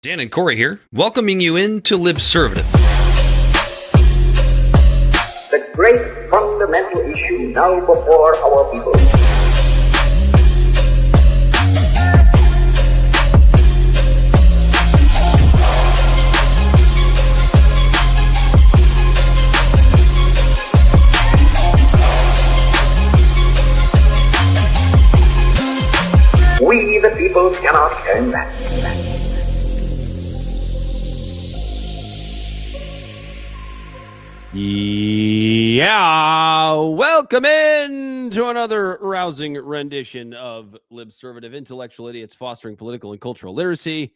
Dan and Corey here, welcoming you into Libservative. The great fundamental issue now before our people. We, the people, cannot turn back. Yeah, welcome in to another rousing rendition of Libservative, intellectual idiots fostering political and cultural literacy,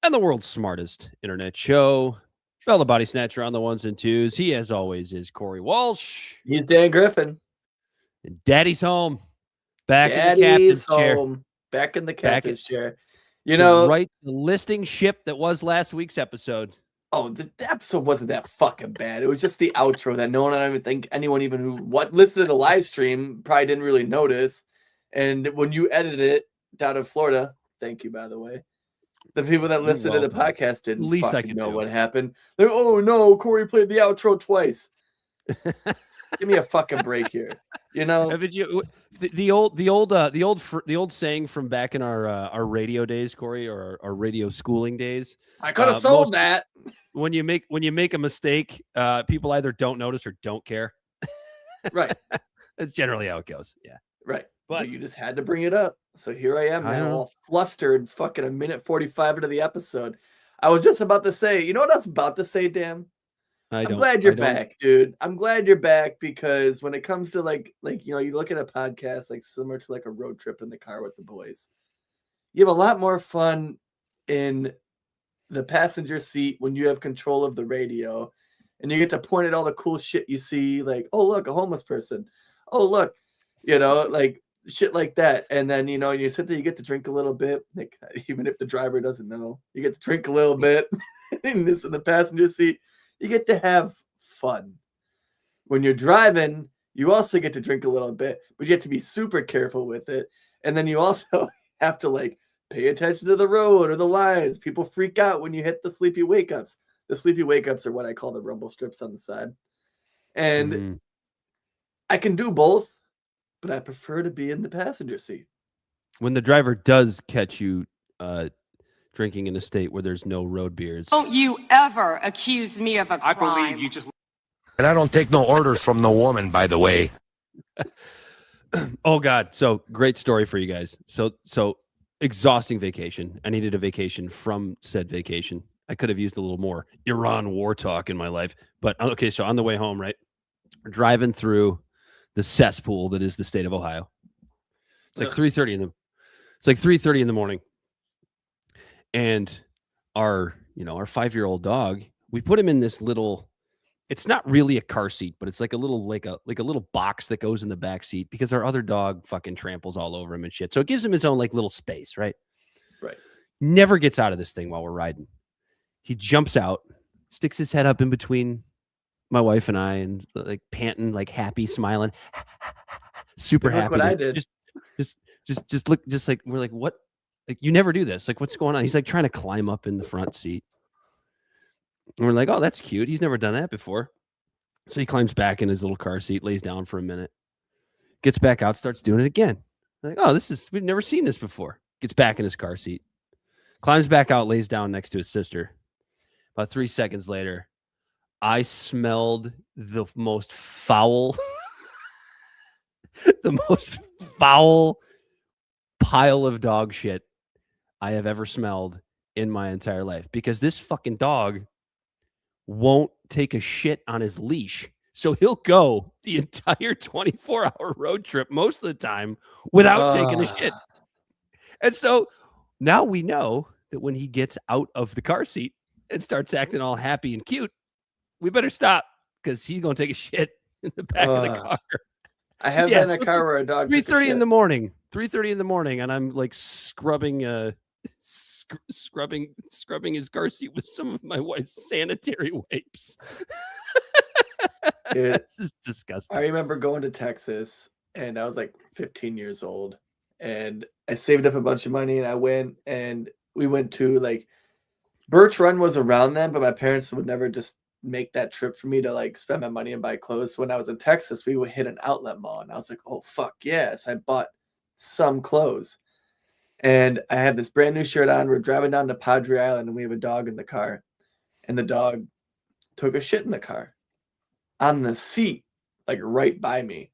and the world's smartest internet show. Fellow body snatcher on the ones and twos. He, as always, is Corey Walsh. He's Dan Griffin. And Daddy's home, back in the captain's chair. Back in the captain's chair. You know, right, the listing ship that was last week's episode. Oh, the episode wasn't that fucking bad. It was just the outro that no one, I don't even think anyone even who listened to the live stream probably didn't really notice. And when you edited it down in Florida, thank you, by the way. The people that listened to the podcast didn't least fucking know what happened. They're, oh no, Corey played the outro twice. Give me a fucking break here. You know, the old saying from back in our radio days, Corey, or our radio schooling days. I could have sold that. When you make a mistake, people either don't notice or don't care. Right. That's generally how it goes. Yeah. Right. But you just had to bring it up. So here I am, man, all flustered, fucking a minute 45 into the episode. I was just about to say, you know what I was about to say, Dan? I'm glad you're back, dude. I'm glad you're back because when it comes to like you know, you look at a podcast like similar to like a road trip in the car with the boys. You have a lot more fun in the passenger seat when you have control of the radio and you get to point at all the cool shit you see, like, oh look, a homeless person. Oh look, you know, like shit like that. And then, you know, you sit there, you get to drink a little bit, like even if the driver doesn't know, you get to drink a little bit in the passenger seat. You get to have fun. When you're driving, you also get to drink a little bit, but you have to be super careful with it. And then you also have to like pay attention to the road or the lines. People freak out when you hit the sleepy wake ups. The sleepy wake ups are what I call the rumble strips on the side. And I can do both, but I prefer to be in the passenger seat. When the driver does catch you drinking in a state where there's no road beers. Don't you ever accuse me of a crime. I believe you just... And I don't take no orders from no woman, by the way. Oh, God. So great story for you guys. So exhausting vacation. I needed a vacation from said vacation. I could have used a little more Iran war talk in my life. But, okay, so on the way home, right, we're driving through the cesspool that is the state of Ohio. It's like 3:30 in the morning. And our 5-year-old dog, we put him in this little, it's not really a car seat, but it's like a little little box that goes in the back seat because our other dog fucking tramples all over him and shit. So it gives him his own like little space, right? Right. Never gets out of this thing while we're riding. He jumps out, sticks his head up in between my wife and I, and like panting, like happy, smiling, super happy. What I did. Just look, just like we're like, what? Like, you never do this. Like, what's going on? He's like trying to climb up in the front seat. And we're like, oh, that's cute. He's never done that before. So he climbs back in his little car seat, lays down for a minute, gets back out, starts doing it again. Like, oh, we've never seen this before. Gets back in his car seat, climbs back out, lays down next to his sister. About 3 seconds later, I smelled the most foul, pile of dog shit I have ever smelled in my entire life, because this fucking dog won't take a shit on his leash. So he'll go the entire 24-hour road trip most of the time without taking a shit. And so now we know that when he gets out of the car seat and starts acting all happy and cute, we better stop because he's going to take a shit in the back of the car. I have been in a car where a dog 3:30 in the morning. 3:30 in the morning, and I'm like scrubbing his car seat with some of my wife's sanitary wipes. Dude, this is disgusting. I remember going to Texas, and I was like 15 years old, and I saved up a bunch of money, and I went, and we went to like Birch Run was around then, but my parents would never just make that trip for me to like spend my money and buy clothes. So when I was in Texas, we would hit an outlet mall, and I was like, "Oh fuck yeah!" So I bought some clothes, and I had this brand new shirt on. We're driving down to Padre Island, and we have a dog in the car, and the dog took a shit in the car on the seat, like right by me.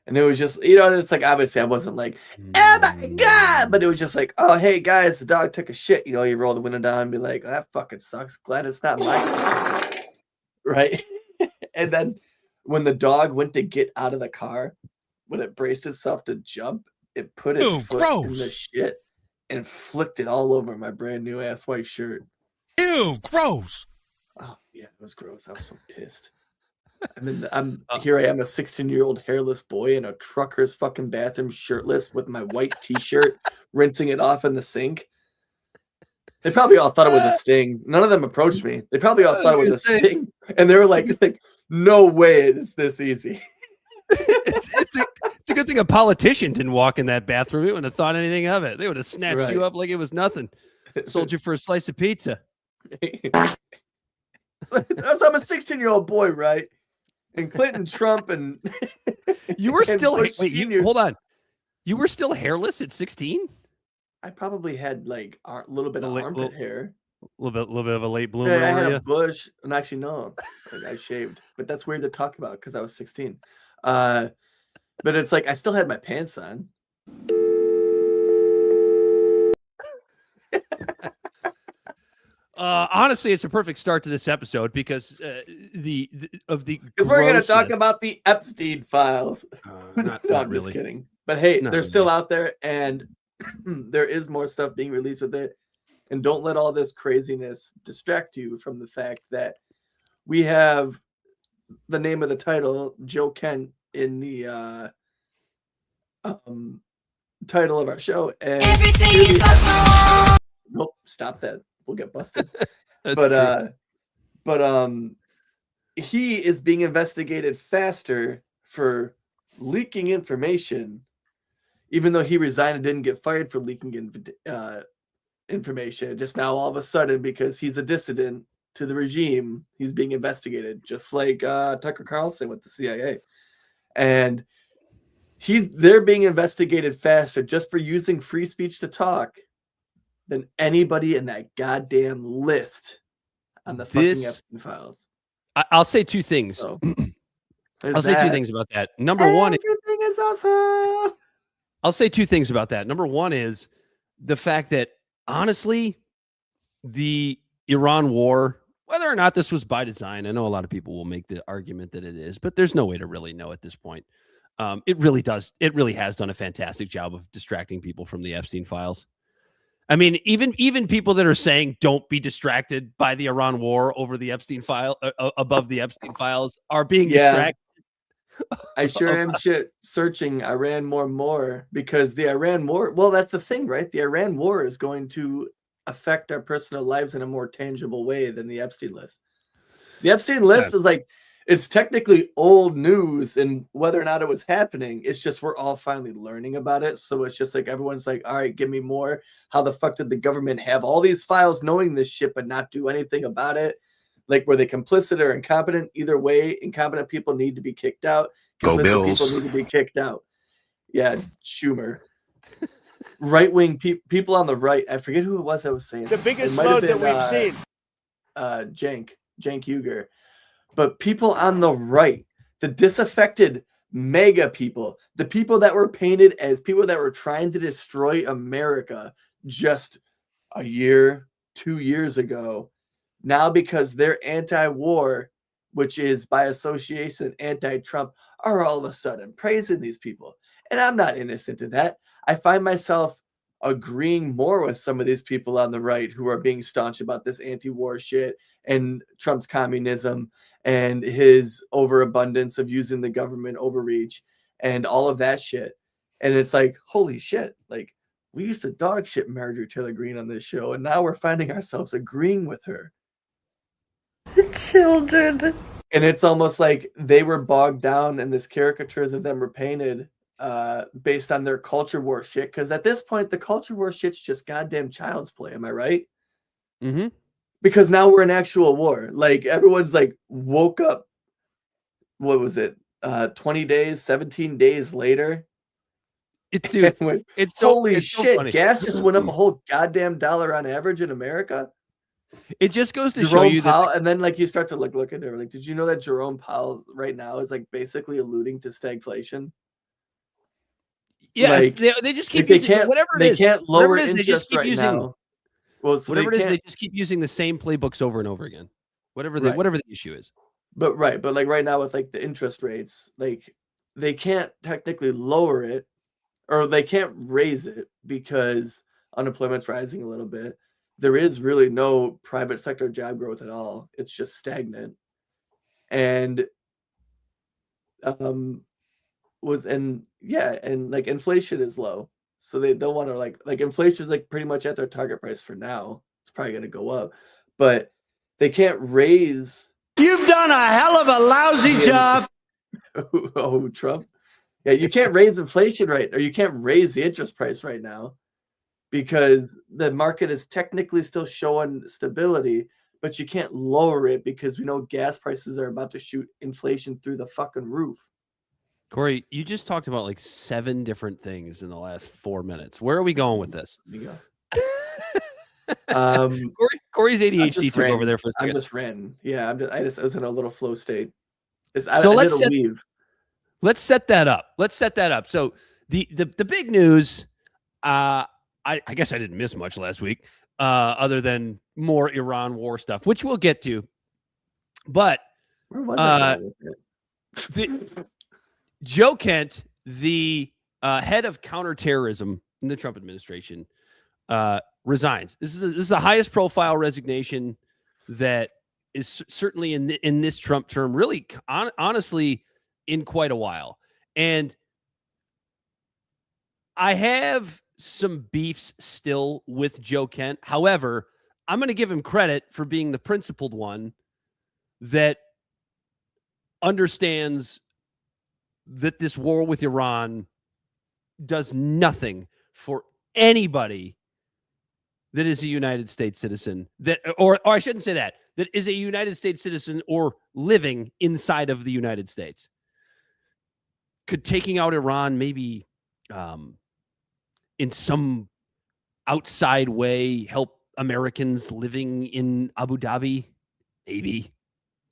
And it was just, it's like, obviously I wasn't like, oh my God, but it was just like, oh, hey guys, the dog took a shit. You roll the window down and be like, oh, that fucking sucks. Glad it's not mine. Right. And then when the dog went to get out of the car, when it braced itself to jump, it put its foot in the shit and flicked it all over my brand new ass white shirt. Ew, gross. Oh yeah, it was gross. I was so pissed. And then here I am, a 16-year-old hairless boy in a trucker's fucking bathroom, shirtless, with my white T-shirt, rinsing it off in the sink. They probably all thought it was a sting. None of them approached me. They probably all thought it was a sting, and they were like, "No way, it's this easy." It's a good thing a politician didn't walk in that bathroom. He wouldn't have thought anything of it. They would have snatched you up like it was nothing. Sold you for a slice of pizza. So I'm a 16-year-old boy, right? And Clinton, Trump, and you were still hold on. You were still hairless at 16? I probably had like a little bit of armpit hair. A little bit of a late bloomer. I had a bush, and actually no, I shaved. But that's weird to talk about because I was 16. But it's like I still had my pants on. Honestly, it's a perfect start to this episode because because we're going to talk about the Epstein files. Not I'm really. Just kidding. But hey, Not they're really. still out there, and there is more stuff being released with it. And don't let all this craziness distract you from the fact that we have the name of the title, Joe Kent, in the title of our show. And everything is awesome. Nope, stop that. We'll get busted. But he is being investigated faster for leaking information, even though he resigned and didn't get fired for leaking information. Just now, all of a sudden, because he's a dissident to the regime, he's being investigated, just like Tucker Carlson with the CIA. And they're being investigated faster just for using free speech to talk than anybody in that goddamn list on the fucking Epstein files. I'll say two things. So, I'll say two things about that. Number one, everything is awesome. I'll say two things about that. Number one is the fact that, honestly, the Iran war, whether or not this was by design, I know a lot of people will make the argument that it is, but there's no way to really know at this point. It really has done a fantastic job of distracting people from the Epstein files. I mean, even people that are saying don't be distracted by the Iran war over the Epstein file, above the Epstein files, are being distracted. I sure am searching Iran more because the Iran war, well, that's the thing, right? The Iran war is going to affect our personal lives in a more tangible way than the Epstein list. The Epstein list is like, it's technically old news, and whether or not it was happening, it's just we're all finally learning about it. So it's just like everyone's like, all right, give me more. How the fuck did the government have all these files knowing this shit but not do anything about it? Like, were they complicit or incompetent? Either way, incompetent people need to be kicked out. Complicit people need to be kicked out. Yeah, Schumer. Right-wing people on the right. I forget who it was that was saying the biggest mode that we've seen. Cenk Uygur. But people on the right, the disaffected MAGA people, the people that were painted as people that were trying to destroy America just a year, 2 years ago, now because they're anti-war, which is by association anti-Trump, are all of a sudden praising these people. And I'm not innocent in that. I find myself agreeing more with some of these people on the right who are being staunch about this anti-war shit and Trump's communism and his overabundance of using the government overreach and all of that shit. And it's like, holy shit, like, we used to dog shit Marjorie Taylor Greene on this show, and now we're finding ourselves agreeing with her. The children. And it's almost like they were bogged down in this caricatures of them were painted based on their culture war shit. Because at this point, the culture war shit's just goddamn child's play. Am I right? Mm-hmm. Because now we're in actual war. Like everyone's like woke up. What was it? 20 days, 17 days later. It's dude. Went, It's holy so shit! funny. Gas just went up a whole goddamn dollar on average in America. It just goes to Jerome show you Powell, that, and then like you start to look at it. Like, did you know that Jerome Powell right now is like basically alluding to stagflation? yeah, Like they just keep they using can't whatever it they is. can't Whatever lower it is, they just interest keep right using now. Well, so whatever it is, they they just keep using the same playbooks over and over again. Whatever Right. whatever the issue is. But like right now with like the interest rates, like they can't technically lower it or they can't raise it because unemployment's rising a little bit. There is really no private sector job growth at all. It's just stagnant. And and like inflation is low. So they don't want to like inflation is like pretty much at their target price for now. It's probably going to go up. But they can't raise. You've done a hell of a lousy job. Oh, Trump. Yeah, you can't raise inflation rate or you can't raise the interest price right now because the market is technically still showing stability, but you can't lower it because we know gas prices are about to shoot inflation through the fucking roof. Corey, you just talked about like 7 different things in the last 4 minutes. Where are we going with this? There you go. Corey's ADHD took over there for a second. I'm just ranting. Yeah, I was in a little flow state. Let's set that up. So the big news, I guess I didn't miss much last week, other than more Iran war stuff, which we'll get to. But where was I going with it? Joe Kent, the head of counterterrorism in the Trump administration, resigns. This is the highest profile resignation that is certainly in this Trump term, really honestly in quite a while. And I have some beefs still with Joe Kent. However, I'm going to give him credit for being the principled one that understands that this war with Iran does nothing for anybody that is a United States citizen, that, or I shouldn't say that is a United States citizen or living inside of the United States. Could taking out Iran maybe in some outside way help Americans living in Abu Dhabi? Maybe.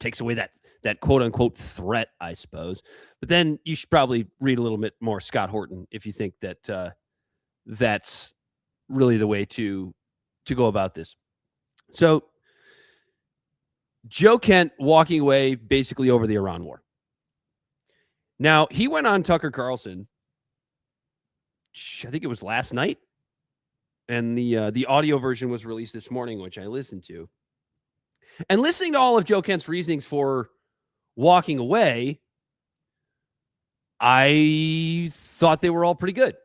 Takes away that quote unquote threat, I suppose. But then you should probably read a little bit more Scott Horton if you think that that's really the way to go about this. So Joe Kent walking away basically over the Iran war. Now, he went on Tucker Carlson, I think it was last night, and the audio version was released this morning, which I listened to. And listening to all of Joe Kent's reasonings for walking away, I thought they were all pretty good.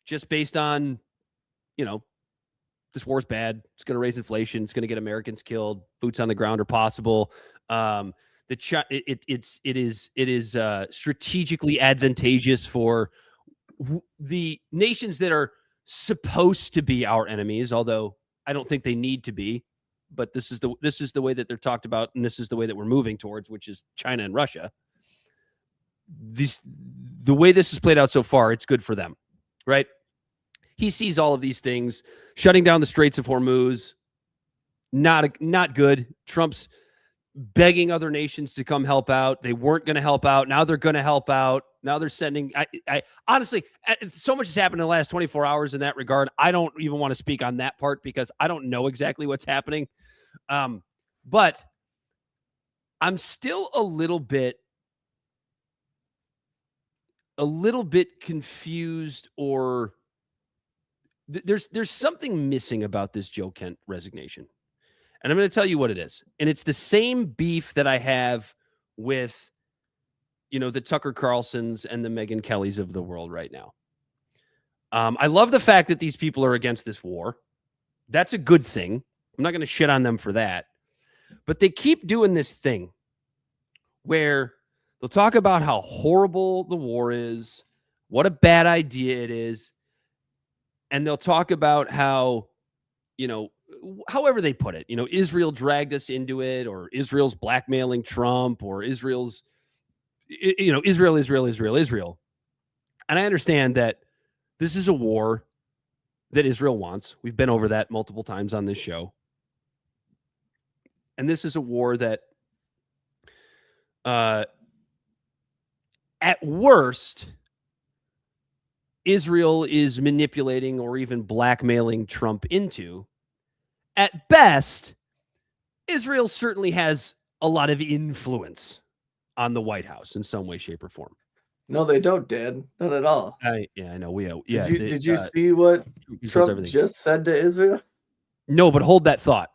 Just based on, this war's bad. It's going to raise inflation. It's going to get Americans killed. Boots on the ground are possible. It is strategically advantageous for the nations that are supposed to be our enemies, although I don't think they need to be. But this is the way that they're talked about, and this is the way that we're moving towards, which is China and Russia. The way this has played out so far, it's good for them, right? He sees all of these things, shutting down the Straits of Hormuz, not good. Trump's begging other nations to come help out. They weren't going to help out. Now they're going to help out. Now they're sending. I honestly, so much has happened in the last 24 hours in that regard. I don't even want to speak on that part because I don't know exactly what's happening. But I'm still a little bit confused, or there's something missing about this Joe Kent resignation. And I'm going to tell you what it is. And it's the same beef that I have with, the Tucker Carlsons and the Megyn Kellys of the world right now. I love the fact that these people are against this war. That's a good thing. I'm not going to shit on them for that. But they keep doing this thing where they'll talk about how horrible the war is, what a bad idea it is. And they'll talk about how, however they put it, Israel dragged us into it, or Israel's blackmailing Trump, or Israel. And I understand that this is a war that Israel wants. We've been over that multiple times on this show. And this is a war that, at worst, Israel is manipulating or even blackmailing Trump into. At best, Israel certainly has a lot of influence on the White House in some way, shape, or form. No, they don't, Dad. Not at all. I know. Did you see what Trump just said to Israel? No, but hold that thought.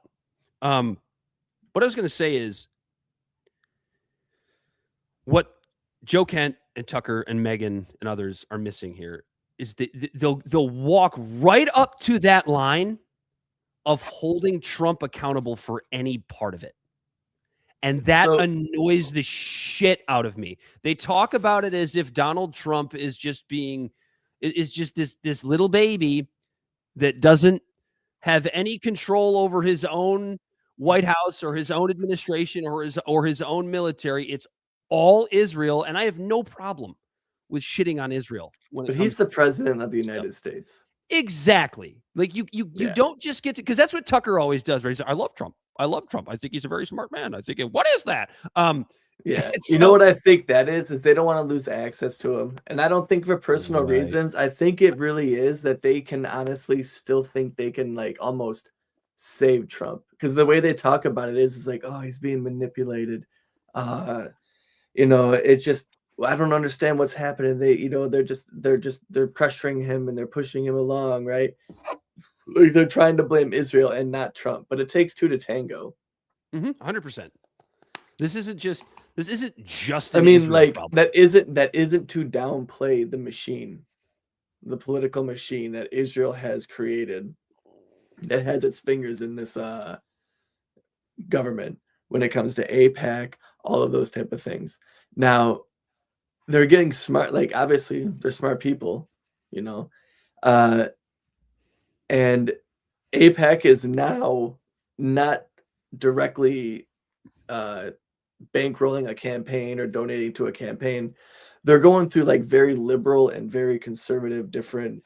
What I was going to say is what Joe Kent and Tucker and Megan and others are missing here is that they'll walk right up to that line of holding Trump accountable for any part of it. And that annoys the shit out of me. They talk about it as if Donald Trump is just this little baby that doesn't have any control over his own White House or his own administration or his own military. It's all Israel, and I have no problem with shitting on Israel. But he's the president of the United States. Exactly. Like you don't just get to, because that's what Tucker always does, right? He's like, I love Trump. I think he's a very smart man. I think, what is that? Yeah. You know what I think that is they don't want to lose access to him. And I don't think for personal reasons. I think it really is that they can honestly still think they can like almost save Trump. Because the way they talk about it is like, oh, he's being manipulated. It's just, I don't understand what's happening. They're pressuring him and they're pushing him along, right? Like they're trying to blame Israel and not Trump, but it takes two to tango. 100%. This isn't just. I mean, like problem. that isn't to downplay the machine, the political machine that Israel has created, that has its fingers in this government when it comes to AIPAC, all of those type of things. Now, they're getting smart. Like obviously, they're smart people, and AIPAC is now not directly bankrolling a campaign or donating to a campaign. They're going through like very liberal and very conservative different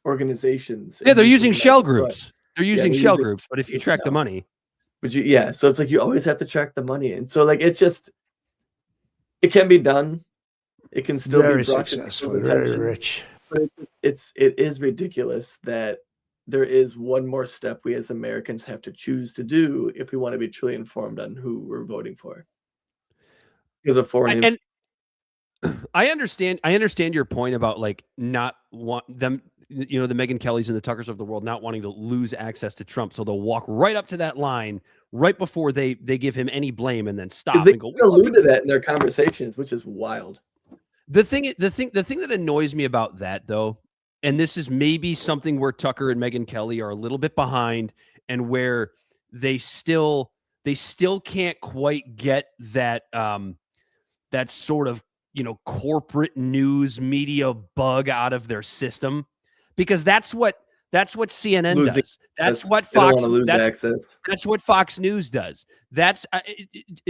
organizations. Yeah, they're using shell groups. They're using shell groups, but if you track the money. So it's like you always have to track the money. And so like it can be done. It can still very be brought successful, to very rich. But it is ridiculous that there is one more step we as Americans have to choose to do if we want to be truly informed on who we're voting for. Because of foreign and I understand your point about like not want them, the Megyn Kellys and the Tuckers of the world not wanting to lose access to Trump, so they'll walk right up to that line right before they give him any blame and then stop they and go. Allude to that in their conversations, which is wild. The thing that annoys me about that though, and this is maybe something where Tucker and Megyn Kelly are a little bit behind, and where they still can't quite get that that sort of corporate news media bug out of their system, because that's what CNN does. That's what Fox. That's what Fox News does. That's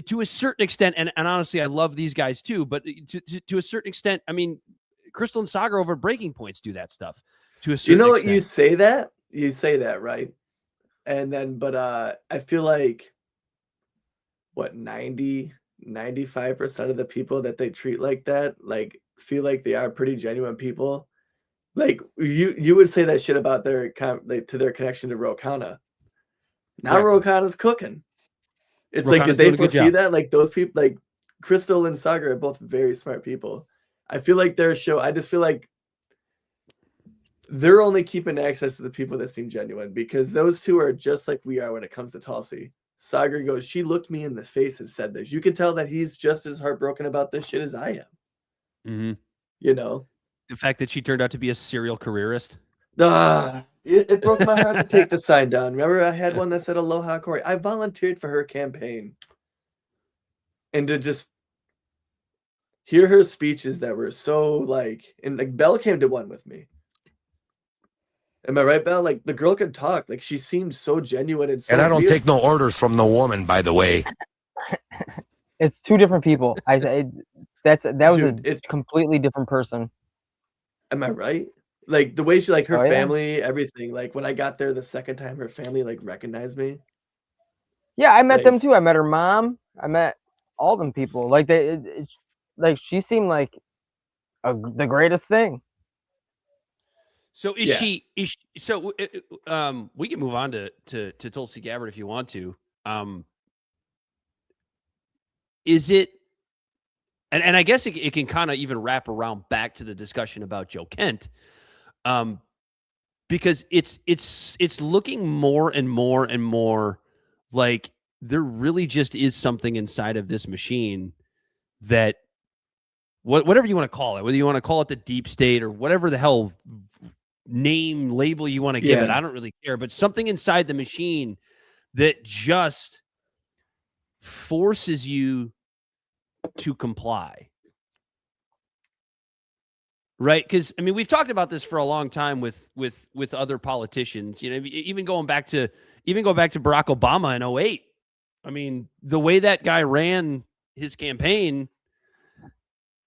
to a certain extent, and honestly, I love these guys too. But to a certain extent, I mean, Crystal and Sagar over at Breaking Points do that stuff. To a certain extent. You say that right, and then but I feel like 95% of the people that they treat like that, like feel like they are pretty genuine people. Like you would say that shit about their to their connection to Ro Khanna. Now Ro Khanna's cooking. It's like, did they foresee that? Like those people, like Crystal and Sagar are both very smart people. I feel like their show, I just feel like they're only keeping access to the people that seem genuine, because those two are just like we are when it comes to Tulsi. Sagar goes, she looked me in the face and said this. You can tell that he's just as heartbroken about this shit as I am. Mm-hmm. The fact that she turned out to be a serial careerist. It broke my heart to take the sign down. Remember, I had one that said Aloha Corey. I volunteered for her campaign. And to just hear her speeches that were so like, and like Belle came to one with me. Am I right, Belle? Like the girl could talk. Like she seemed so genuine and so. And I don't real. take no orders from the woman, by the way. It's two different people. That was Dude, a completely different person. Am I right? Like the way she, like her Oh, yeah. family, everything. Like when I got there the second time, her family like recognized me. Yeah, I met Like- them too. I met her mom. I met all them people. Like like she seemed like the greatest thing. So is Yeah. she? So we can move on to Tulsi Gabbard if you want to. Is it? And I guess it can kind of even wrap around back to the discussion about Joe Kent, because it's looking more and more and more like there really just is something inside of this machine that whatever you want to call it, whether you want to call it the deep state or whatever the hell name label you want to give it, I don't really care, but something inside the machine that just forces you to comply. Right? Because I mean, we've talked about this for a long time with other politicians, you know, even going back to Barack Obama in 2008. I mean, the way that guy ran his campaign,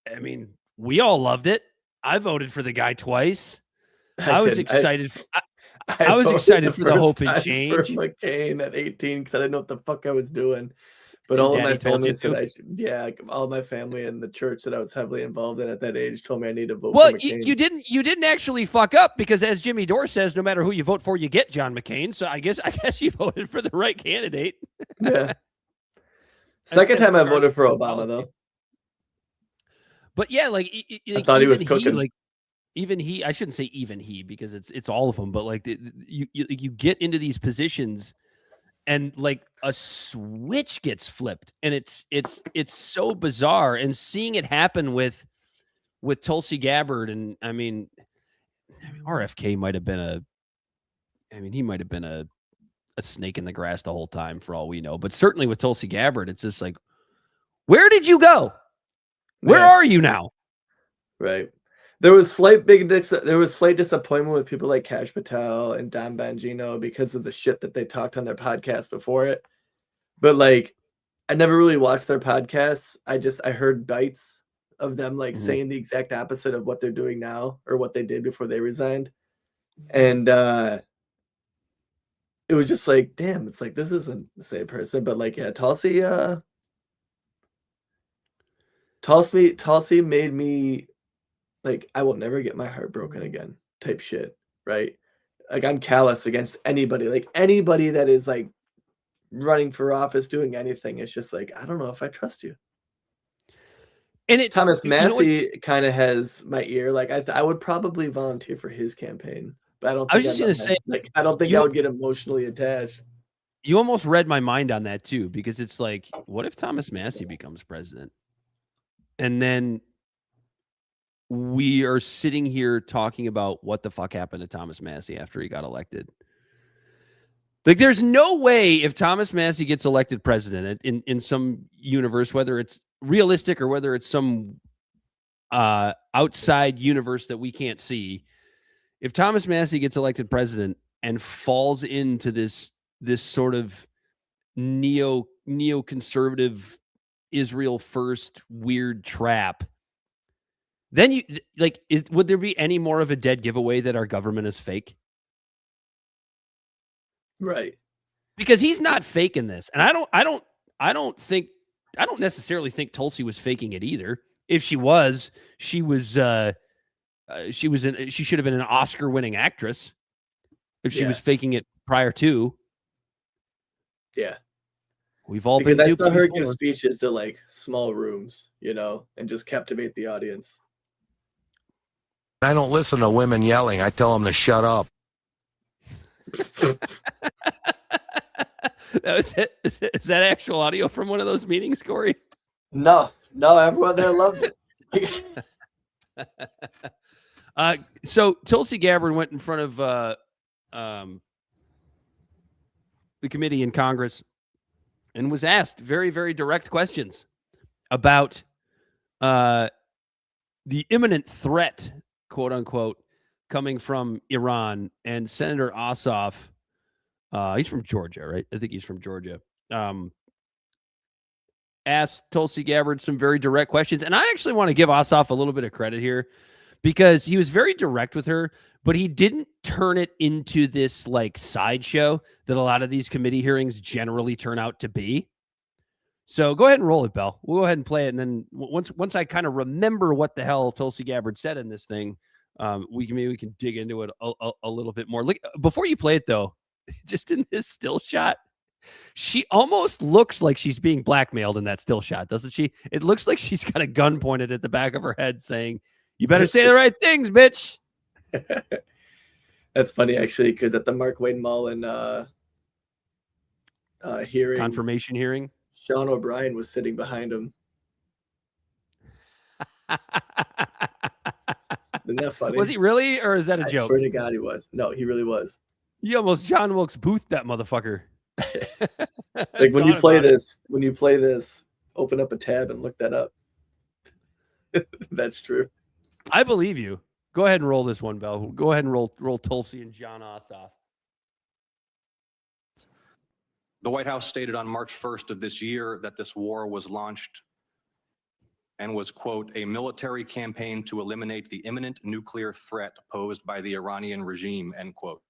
I mean, we all loved it. I voted for the guy twice. I was excited. I was excited for the hope and change. For McCain at 18 because I didn't know what the fuck I was doing. But all of my family said all my family and the church that I was heavily involved in at that age told me I need to vote for McCain. You didn't actually fuck up because, as Jimmy Dore says, no matter who you vote for, you get John McCain. So I guess you voted for the right candidate. Yeah. Second time I voted for Obama though. But yeah, like I thought he was cooking. I shouldn't say even he because it's all of them. But like you get into these positions. And like a switch gets flipped, and it's so bizarre. And seeing it happen with Tulsi Gabbard, and I mean RFK might have been he might have been a snake in the grass the whole time for all we know. But certainly with Tulsi Gabbard, it's just like, where did you go? Where are you now? Right. There was slight disappointment with people like Kash Patel and Don Bongino because of the shit that they talked on their podcast before it. But like, I never really watched their podcasts. I heard bites of them like saying the exact opposite of what they're doing now or what they did before they resigned. And it was just like, damn, it's like this isn't the same person. But like, yeah, Tulsi made me like, I will never get my heart broken again type shit, right? Like, I'm callous against anybody. Like, anybody that is, like, running for office, doing anything. It's just like, I don't know if I trust you. And Thomas Massey kind of has my ear. Like, I would probably volunteer for his campaign. But I don't think I was just going to say, like, I don't think I would get emotionally attached. You almost read my mind on that, too, because it's like, what if Thomas Massey becomes president? And then we are sitting here talking about what the fuck happened to Thomas Massey after he got elected. Like, there's no way if Thomas Massey gets elected president in some universe, whether it's realistic or whether it's some outside universe that we can't see, if Thomas Massey gets elected president and falls into this sort of neoconservative Israel first weird trap, then you like, would there be any more of a dead giveaway that our government is fake? Right. Because he's not faking this. And I don't necessarily think Tulsi was faking it either. If she was, she should have been an Oscar winning actress if she was faking it prior to. Yeah. We've all because been I saw her give speeches to like small rooms, you know, and just captivate the audience. I don't listen to women yelling. I tell them to shut up. That was it. Is that actual audio from one of those meetings, Corey? No, everyone there loved it. So Tulsi Gabbard went in front of the committee in Congress and was asked very, very direct questions about the imminent threat, quote unquote, coming from Iran, and Senator Ossoff, he's from Georgia, right? I think he's from Georgia. Asked Tulsi Gabbard some very direct questions. And I actually want to give Ossoff a little bit of credit here because he was very direct with her, but he didn't turn it into this like sideshow that a lot of these committee hearings generally turn out to be. So go ahead and roll it, Bell. We'll go ahead and play it. And then once I kind of remember what the hell Tulsi Gabbard said in this thing, we can dig into it a little bit more. Look, before you play it though, just in this still shot, she almost looks like she's being blackmailed in that still shot, doesn't she? It looks like she's got a gun pointed at the back of her head saying, "You better say the right things, bitch." That's funny, actually, because at the Mark Wayne Mullen hearing, confirmation hearing, Sean O'Brien was sitting behind him. Isn't that funny? Was he really, or is that a joke? I swear to God he was. No, he really was. You almost John Wilkes Booth that motherfucker. Like when you play this, open up a tab and look that up. That's true. I believe you. Go ahead and roll this one, Bell. Go ahead and roll Tulsi and Jon Ossoff. The White House stated on March 1st of this year that this war was launched and was, quote, a military campaign to eliminate the imminent nuclear threat posed by the Iranian regime, end quote.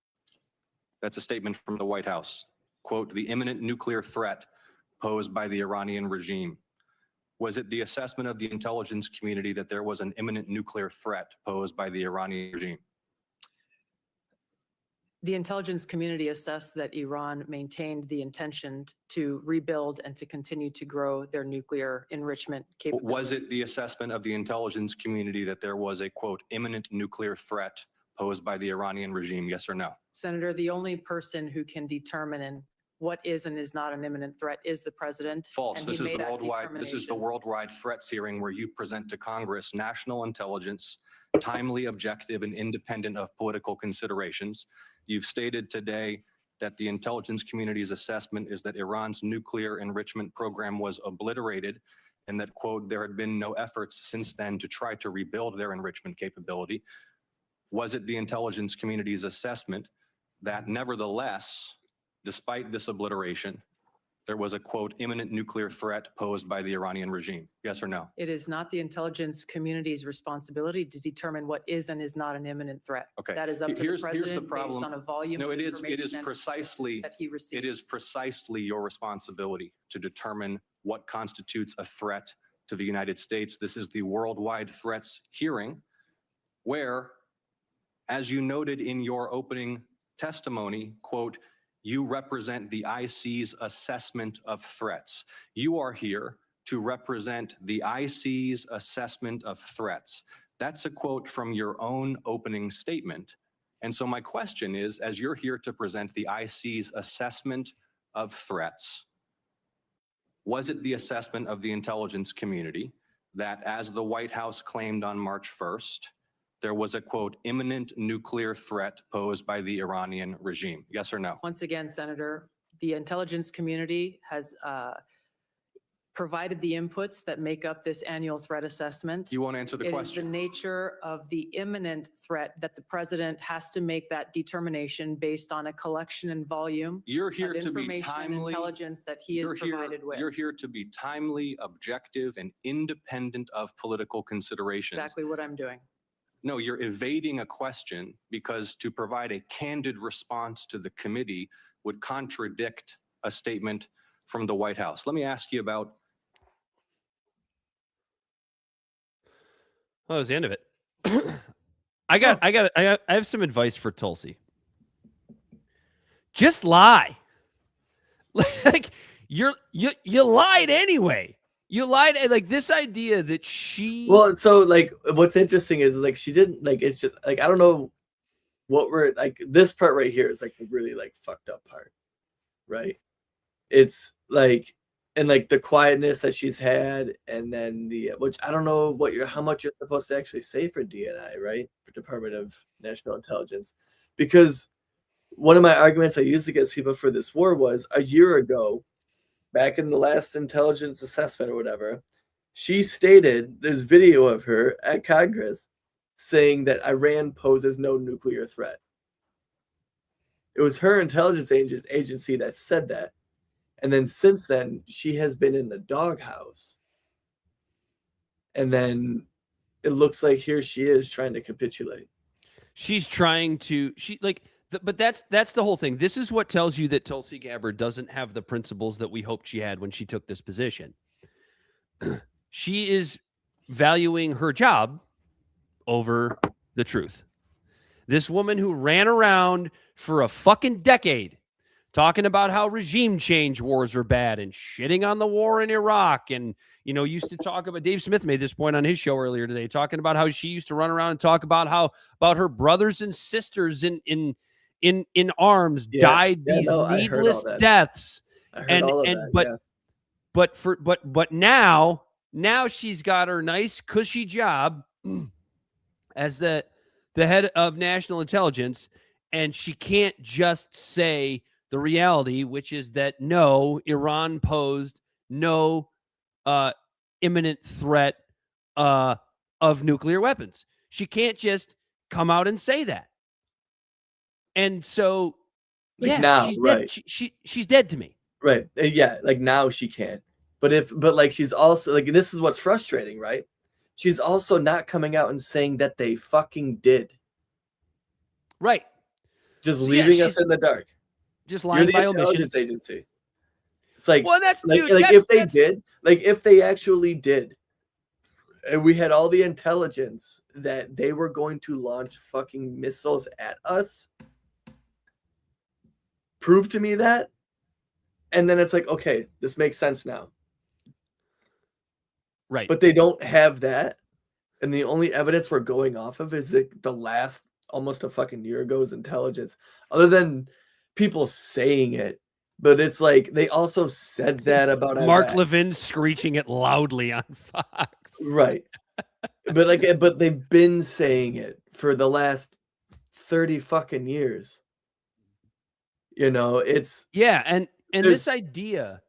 That's a statement from the White House. Quote, the imminent nuclear threat posed by the Iranian regime. Was it the assessment of the intelligence community that there was an imminent nuclear threat posed by the Iranian regime? The intelligence community assessed that Iran maintained the intention to rebuild and to continue to grow their nuclear enrichment capability. Was it the assessment of the intelligence community that there was a, quote, imminent nuclear threat posed by the Iranian regime, yes or no? Senator, the only person who can determine what is and is not an imminent threat is the president. False. This is the worldwide threats hearing where you present to Congress national intelligence, timely, objective, and independent of political considerations. You've stated today that the intelligence community's assessment is that Iran's nuclear enrichment program was obliterated and that, quote, there had been no efforts since then to try to rebuild their enrichment capability. Was it the intelligence community's assessment that nevertheless, despite this obliteration, there was a, quote, imminent nuclear threat posed by the Iranian regime? Yes or no? It is not the intelligence community's responsibility to determine what is and is not an imminent threat. Okay. That is up to the president here's the problem. Based on a volume no, of it is precisely that he receives. It is precisely your responsibility to determine what constitutes a threat to the United States. This is the worldwide threats hearing where, as you noted in your opening testimony, quote, you represent the IC's assessment of threats. You are here to represent the IC's assessment of threats. That's a quote from your own opening statement. And so my question is, as you're here to present the IC's assessment of threats, was it the assessment of the intelligence community that, as the White House claimed on March 1st, there was a, quote, imminent nuclear threat posed by the Iranian regime? Yes or no? Once again, Senator, the intelligence community has provided the inputs that make up this annual threat assessment. You won't answer the question. It is the nature of the imminent threat that the president has to make that determination based on a collection and volume You're here of to be information and timely. intelligence that he is provided with. You're here to be timely, objective, and independent of political considerations. Exactly what I'm doing. No, you're evading a question because to provide a candid response to the committee would contradict a statement from the White House. Let me ask you about. Well, that was the end of it. I have some advice for Tulsi. Just lie. Like you lied anyway. You lied, like this idea that she. Well, so like, what's interesting is like she didn't like. It's just like I don't know what we're like. This part right here is like the really like fucked up part, right? It's like, and like the quietness that she's had, and then the which I don't know how much you're supposed to actually say for DNI, right? For Department of National Intelligence, because one of my arguments I used against people for this war was a year ago. Back in the last intelligence assessment or whatever, she stated, there's video of her at Congress, saying that Iran poses no nuclear threat. It was her intelligence agency that said that. And then since then, she has been in the doghouse. And then it looks like here she is trying to capitulate. She's trying to, but that's the whole thing. This is what tells you that Tulsi Gabbard doesn't have the principles that we hoped she had when she took this position. She is valuing her job over the truth. This woman who ran around for a fucking decade talking about how regime change wars are bad and shitting on the war in Iraq. And, used to talk about, Dave Smith made this point on his show earlier today, talking about how she used to run around and talk about about her brothers and sisters in arms died these needless deaths. But now she's got her nice cushy job as the head of national intelligence, and she can't just say the reality, which is that no, Iran posed no imminent threat of nuclear weapons. She can't just come out and say that. And so, now, she's right. dead. She's dead to me. Right. Yeah, now she can't. But she's also, this is what's frustrating, right? She's also not coming out and saying that they fucking did. Right. Just leaving us in the dark. Just lying by omission. Intelligence agency. It's like, well, that's dude, if they actually did, and we had all the intelligence that they were going to launch fucking missiles at us, prove to me that, and then it's like, okay, this makes sense now. Right. But they don't have that, and the only evidence we're going off of is the last almost a fucking year ago's intelligence, other than people saying it. But it's like they also said that about Mark Iraq. Levin screeching it loudly on Fox. Right. But they've been saying it for the last 30 fucking years. It's and this idea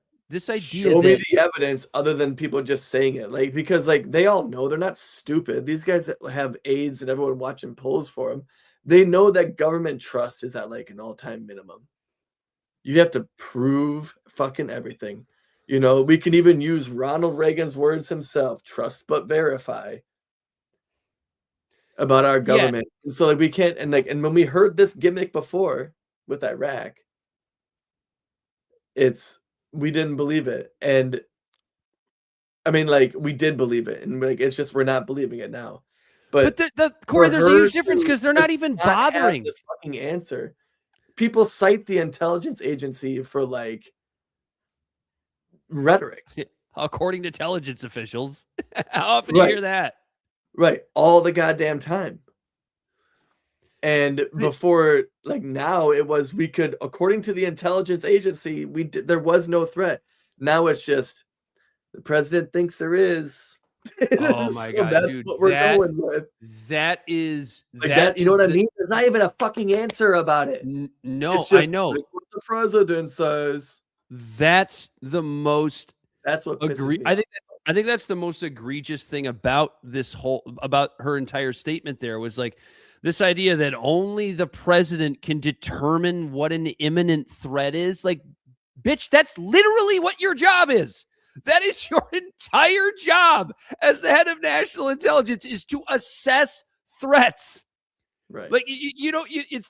show me the evidence other than people just saying it, because they all know they're not stupid. These guys that have AIDS and everyone watching polls for them, they know that government trust is at an all-time minimum. You have to prove fucking everything. We can even use Ronald Reagan's words himself, trust but verify, about our government. And so we can't, and when we heard this gimmick before with Iraq, we didn't believe it. And I mean, we did believe it, and it's just we're not believing it now. But Corey, there's a huge difference because they're not even bothering the fucking answer. People cite the intelligence agency for rhetoric. According to intelligence officials. How often do you hear that? Right. All the goddamn time. And before, now it was, we could, according to the intelligence agency, there was no threat. Now it's just the president thinks there is. Oh my God, that's dude, what we're going with. That is that. You know what I mean? There's not even a fucking answer about it. No, just, I know. That's what the president says. That's the most. That's what agree. I think that's the most egregious thing about about her entire statement. There was this idea that only the president can determine what an imminent threat is. Bitch, that's literally what your job is. That is your entire job as the head of national intelligence, is to assess threats. Right. It's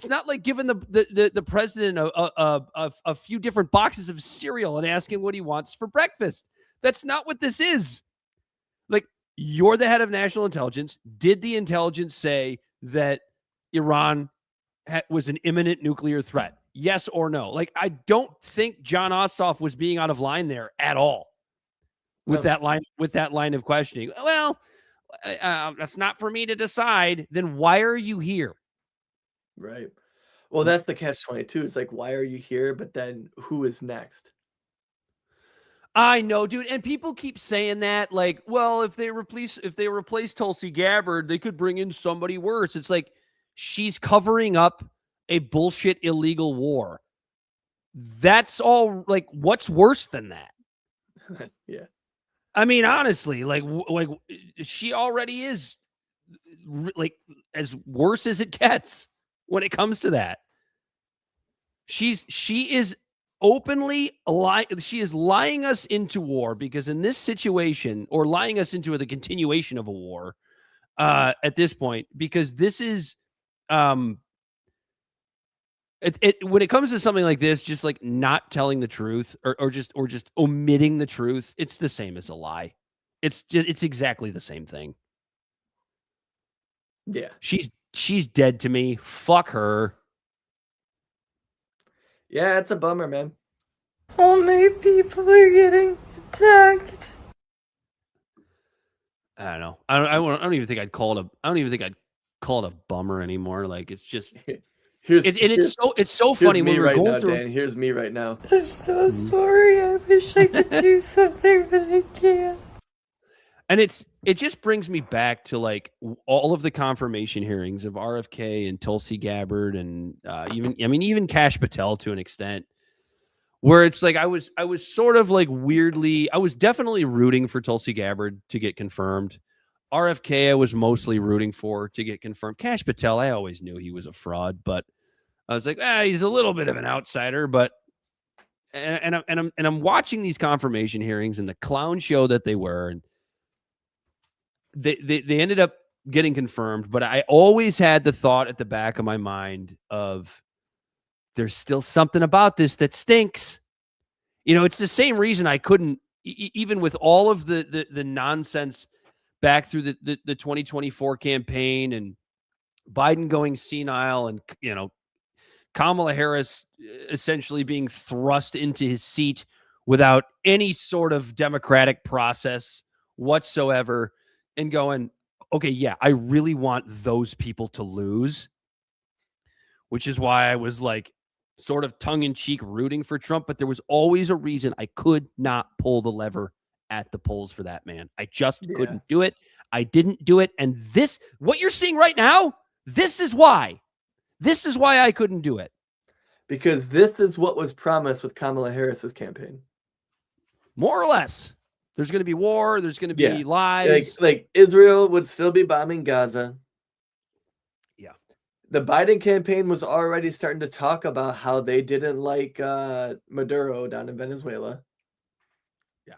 not like giving the president a few different boxes of cereal and asking what he wants for breakfast. That's not what this is. You're the head of national intelligence. Did the intelligence say that Iran was an imminent nuclear threat? Yes or no? I don't think Jon Ossoff was being out of line there at all with that line of questioning. Well, that's not for me to decide. Then why are you here? Right. Well, that's the catch-22. It's why are you here? But then who is next? I know, dude. And people keep saying that, well, if they replace Tulsi Gabbard, they could bring in somebody worse. It's she's covering up a bullshit illegal war. That's all. What's worse than that? Yeah. I mean, honestly, like she already is like as worse as it gets when it comes to that. She is openly lying. She is lying us into war because in this situation, or lying us into the continuation of a war at this point, because this is when it comes to something like this, just like not telling the truth or just omitting the truth, it's the same as a lie. It's exactly the same thing. Yeah. She's dead to me. Fuck her. Yeah, it's a bummer, man. Only people are getting attacked. I don't know. I don't even think I'd call it a bummer anymore. Like it's just it's so funny when we're going through. Dan, here's me right now. I'm so sorry. I wish I could do something, but I can't. And it just brings me back to like all of the confirmation hearings of RFK and Tulsi Gabbard and even Kash Patel to an extent, where it's like I was sort of like weirdly, I was definitely rooting for Tulsi Gabbard to get confirmed. RFK I was mostly rooting for to get confirmed. Kash Patel, I always knew he was a fraud, but I was like, he's a little bit of an outsider. But and I'm watching these confirmation hearings and the clown show that they were, and they ended up getting confirmed, but I always had the thought at the back of my mind of there's still something about this that stinks. You know, it's the same reason I couldn't, even with all of the nonsense back through the 2024 campaign and Biden going senile and, you know, Kamala Harris essentially being thrust into his seat without any sort of democratic process whatsoever, and going, okay, yeah, I really want those people to lose, which is why I was like sort of tongue-in-cheek rooting for Trump, but there was always a reason I could not pull the lever at the polls for that man. I just couldn't do it. I didn't do it. And this, what you're seeing right now, this is why. This is why I couldn't do it. Because this is what was promised with Kamala Harris's campaign. More or less. There's going to be war. There's going to be lies. Like Israel would still be bombing Gaza. Yeah. The Biden campaign was already starting to talk about how they didn't like Maduro down in Venezuela. Yeah.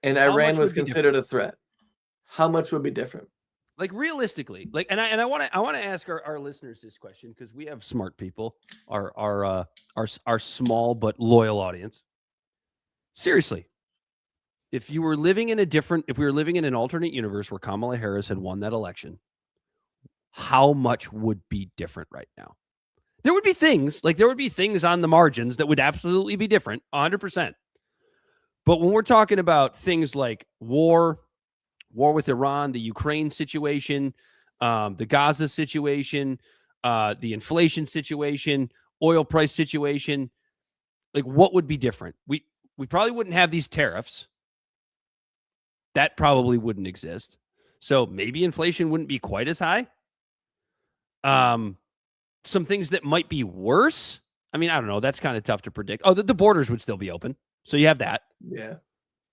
And Iran was considered a threat. How much would be different? Like realistically, like, and I want to ask our listeners this question, because we have smart people, our small but loyal audience. Seriously. If we were living in an alternate universe where Kamala Harris had won that election, how much would be different right now? There would be things on the margins that would absolutely be different, 100%. But when we're talking about things like war with Iran, the Ukraine situation, the Gaza situation, the inflation situation, oil price situation, like what would be different? We probably wouldn't have these tariffs. That probably wouldn't exist. So maybe inflation wouldn't be quite as high. Some things that might be worse. I mean, I don't know. That's kind of tough to predict. Oh, the borders would still be open. So you have that. Yeah.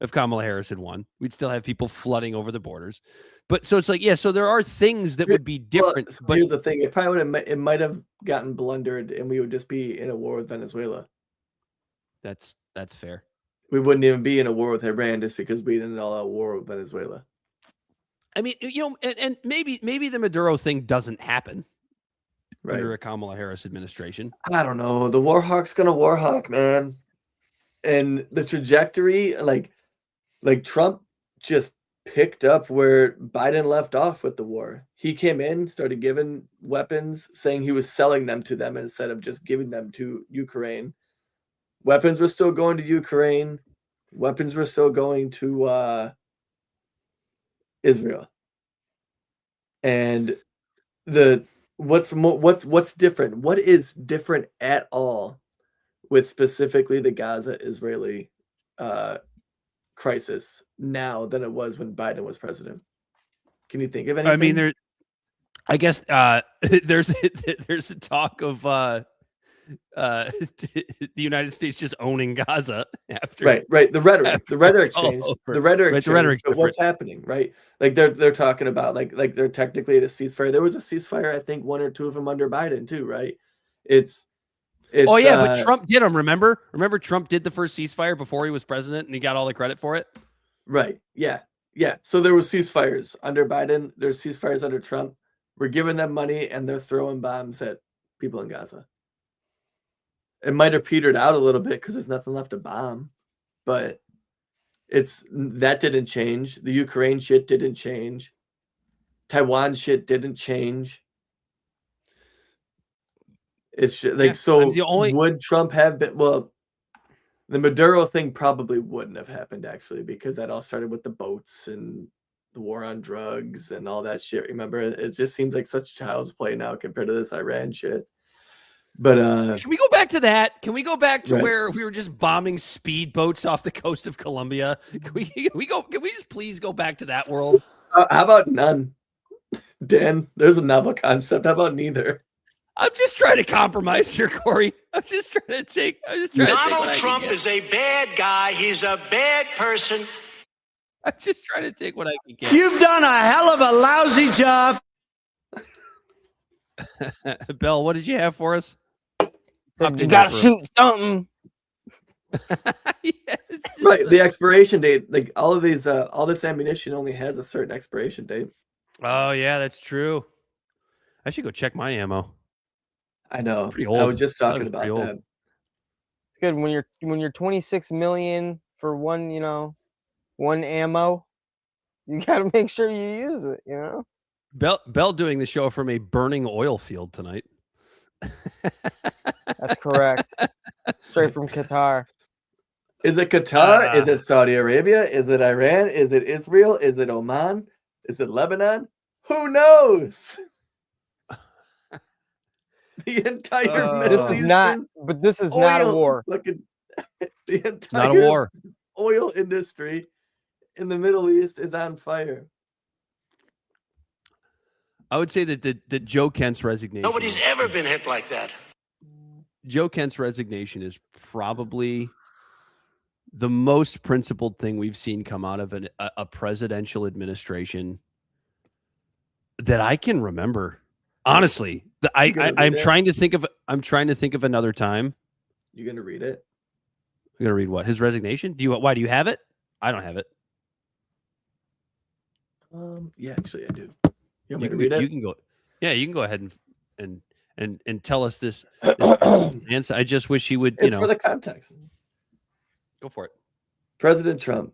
If Kamala Harris had won, we'd still have people flooding over the borders. But so it's like, yeah, so there are things that would be different. Well, but here's the thing. It might have gotten blundered and we would just be in a war with Venezuela. That's fair. We wouldn't even be in a war with Iran just because we didn't all out war with Venezuela. I mean, you know, and maybe the Maduro thing doesn't happen under a Kamala Harris administration. I don't know. The war hawk's gonna war hawk, man. And the trajectory, like Trump just picked up where Biden left off with the war. He came in, started giving weapons, saying he was selling them to them instead of just giving them to Ukraine. Weapons were still going to Ukraine. Weapons were still going to Israel. And what's different? What is different at all with specifically the Gaza-Israeli crisis now than it was when Biden was president? Can you think of anything? I mean, I guess there's a talk of the United States just owning Gaza after. Right. The rhetoric changed. The rhetoric Right, changed. But what's happening, right? Like they're talking about like they're technically at a ceasefire. There was a ceasefire, I think, one or two of them under Biden too, right? It's oh yeah, but Trump did them. Remember, Trump did the first ceasefire before he was president, and he got all the credit for it. Right. Yeah. So there was ceasefires under Biden. There's ceasefires under Trump. We're giving them money, and they're throwing bombs at people in Gaza. It might have petered out a little bit because there's nothing left to bomb, but that didn't change. The Ukraine shit didn't change. Taiwan shit didn't change. It's like, so would Trump have been, well, the Maduro thing probably wouldn't have happened actually, because that all started with the boats and the war on drugs and all that shit. Remember, it just seems like such child's play now compared to this Iran shit. But can we go back to that? Can we go back to where we were just bombing speedboats off the coast of Colombia? Can we just please go back to that world? How about none? Dan, there's a novel concept. How about neither? I'm just trying to compromise here, Corey. Donald Trump is a bad guy. He's a bad person. I'm just trying to take what I can get. You've done a hell of a lousy job. Bell, what did you have for us? You gotta shoot something. Right, the expiration date. Like all of these, all this ammunition only has a certain expiration date. Oh yeah, that's true. I should go check my ammo. I know. Pretty old. I was just talking about that. It's good when you're 26 million for one ammo. You gotta make sure you use it. You know. Bell doing the show from a burning oil field tonight. That's correct. Straight from Qatar. Is it Qatar? Is it Saudi Arabia? Is it Iran? Is it Israel? Is it Oman? Is it Lebanon? Who knows? The entire Middle Eastern this is not a war. The entire not a war. Oil industry in the Middle East is on fire. I would say that Joe Kent's resignation. Nobody's ever been hit like that. Joe Kent's resignation is probably the most principled thing we've seen come out of a presidential administration that I can remember. Honestly, I'm trying to think of another time. You gonna read it? I'm gonna read what? His resignation? Why do you have it? I don't have it. Yeah, actually I do. You want me to read it? You can go. Yeah, you can go ahead and tell us this answer. I just wish he would. It's for the context. Go for it. President Trump.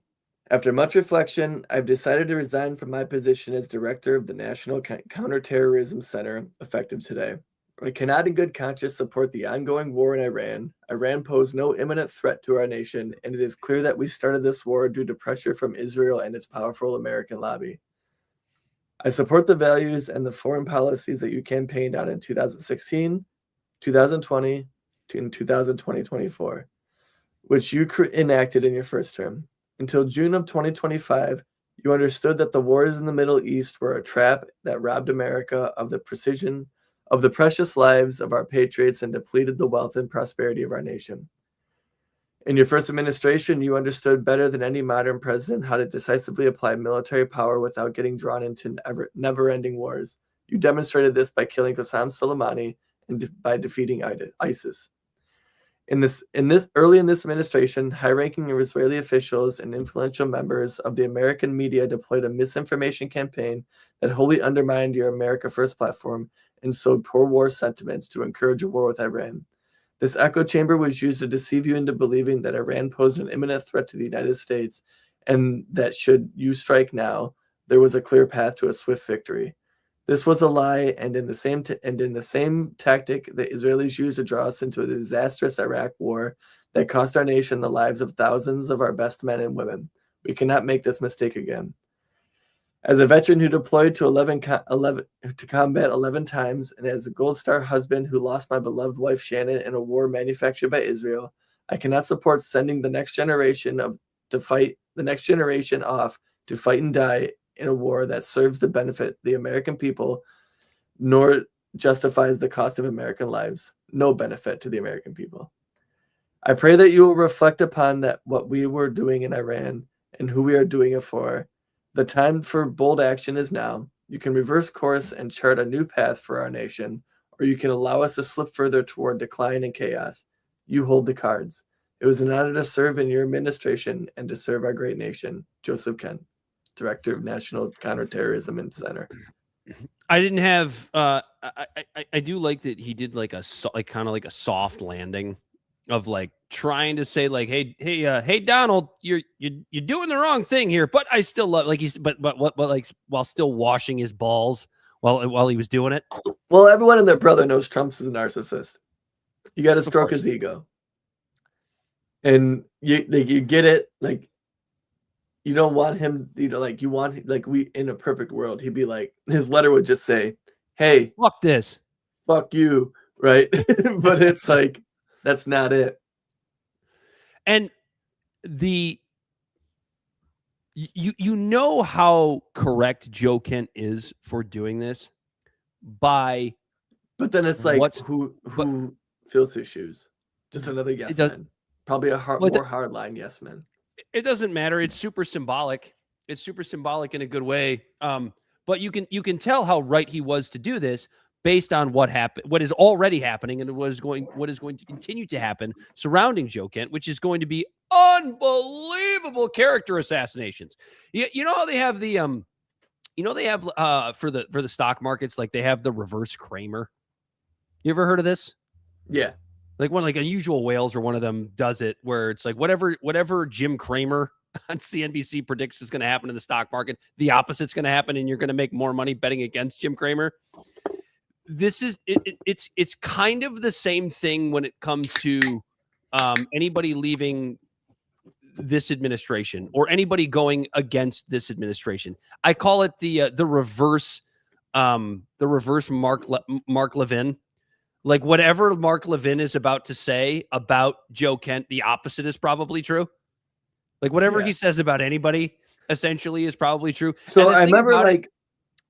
After much reflection, I've decided to resign from my position as director of the National Counter-Terrorism Center, effective today. I cannot in good conscience support the ongoing war in Iran. Iran posed no imminent threat to our nation, and it is clear that we started this war due to pressure from Israel and its powerful American lobby. I support the values and the foreign policies that you campaigned on in 2016, 2020, and 2024, which you enacted in your first term. Until June of 2025, you understood that the wars in the Middle East were a trap that robbed America of the precious lives of our patriots and depleted the wealth and prosperity of our nation. In your first administration, you understood better than any modern president how to decisively apply military power without getting drawn into never-ending wars. You demonstrated this by killing Qasem Soleimani and by defeating ISIS. Early in this administration, high-ranking Israeli officials and influential members of the American media deployed a misinformation campaign that wholly undermined your America First platform and sowed pro-war sentiments to encourage a war with Iran. This echo chamber was used to deceive you into believing that Iran posed an imminent threat to the United States and that should you strike now, there was a clear path to a swift victory. This was a lie, and in the same tactic the Israelis used to draw us into a disastrous Iraq war that cost our nation the lives of thousands of our best men and women. We cannot make this mistake again. As a veteran who deployed to combat 11 times, and as a Gold Star husband who lost my beloved wife Shannon in a war manufactured by Israel, I cannot support sending the next generation off to fight and die in a war that serves to benefit the American people, nor justifies the cost of American lives. no benefit to the American people. I pray that you will reflect upon that what we were doing in Iran and who we are doing it for. The time for bold action is now. You can reverse course and chart a new path for our nation, or you can allow us to slip further toward decline and chaos. You hold the cards. It was an honor to serve in your administration and to serve our great nation. Joseph Kent, Director of National Counter-Terrorism Center. I didn't have. I do like that he did like a kind of like a soft landing of like trying to say like, hey, Donald, you're doing the wrong thing here, but I still love like he's but like while still washing his balls while he was doing it. Well, everyone and their brother knows Trump's is a narcissist. You got to stroke his ego, and you get it. Like, you don't want him, like you want, like we in a perfect world, he'd be like, his letter would just say, "Hey, fuck this, fuck you," right? But it's like that's not it. And you know how correct Joe Kent is for doing this by. But then it's like who fills his shoes? Just another yes man. Probably a more hard line yes man. It doesn't matter. It's super symbolic. It's super symbolic in a good way. But you can tell how right he was to do this based on what happened, what is already happening, and what is going to continue to happen surrounding Joe Kent, which is going to be unbelievable character assassinations. You know how they have the for the stock markets, like they have the reverse Kramer. You ever heard of this? Yeah. Like Unusual Whales or one of them does it where it's like whatever Jim Cramer on CNBC predicts is going to happen in the stock market, the opposite's going to happen, and you're going to make more money betting against Jim Cramer. This is it's kind of the same thing when it comes to anybody leaving this administration or anybody going against this administration. I call it the reverse Mark Levin. Like whatever Mark Levin is about to say about Joe Kent, the opposite is probably true. Like whatever he says about anybody, essentially, is probably true. So I remember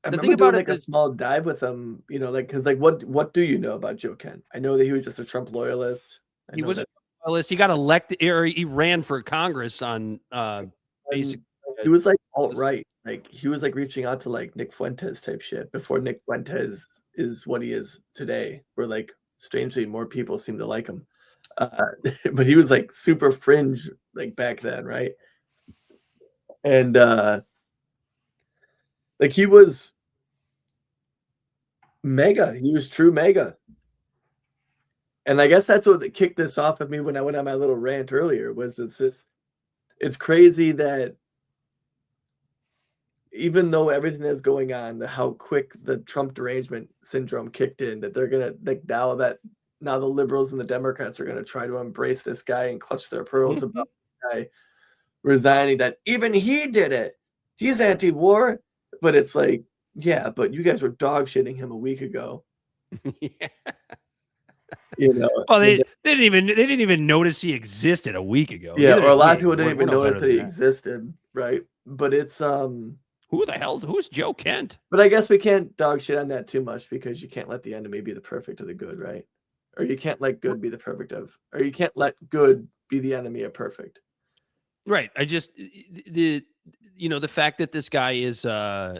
doing a small dive with him, because what do you know about Joe Kent? I know that he was just a Trump loyalist. He was a loyalist. He got elected, or he ran for Congress on basic. He was like alt-right. Like he was like reaching out to like Nick Fuentes type shit before Nick Fuentes is what he is today, where like strangely more people seem to like him. But he was like super fringe like back then, right? And like he was mega. He was true mega. And I guess that's what kicked this off with me when I went on my little rant earlier. It's crazy that even though everything that's going on, how quick the Trump derangement syndrome kicked in, that they're gonna like now the liberals and the Democrats are gonna try to embrace this guy and clutch their pearls about this guy resigning. That even he did it. He's anti-war, but it's like, yeah, but you guys were dog shitting him a week ago. Yeah. Well, they didn't even notice he existed a week ago. Yeah, or a lot of people didn't even notice that he existed, right? But it's who's Joe Kent? But I guess we can't dog shit on that too much because you can't let the enemy be the perfect of the good, right? Or you can't let good be the perfect of, or you can't let good be the enemy of perfect. Right. I just the fact that this guy is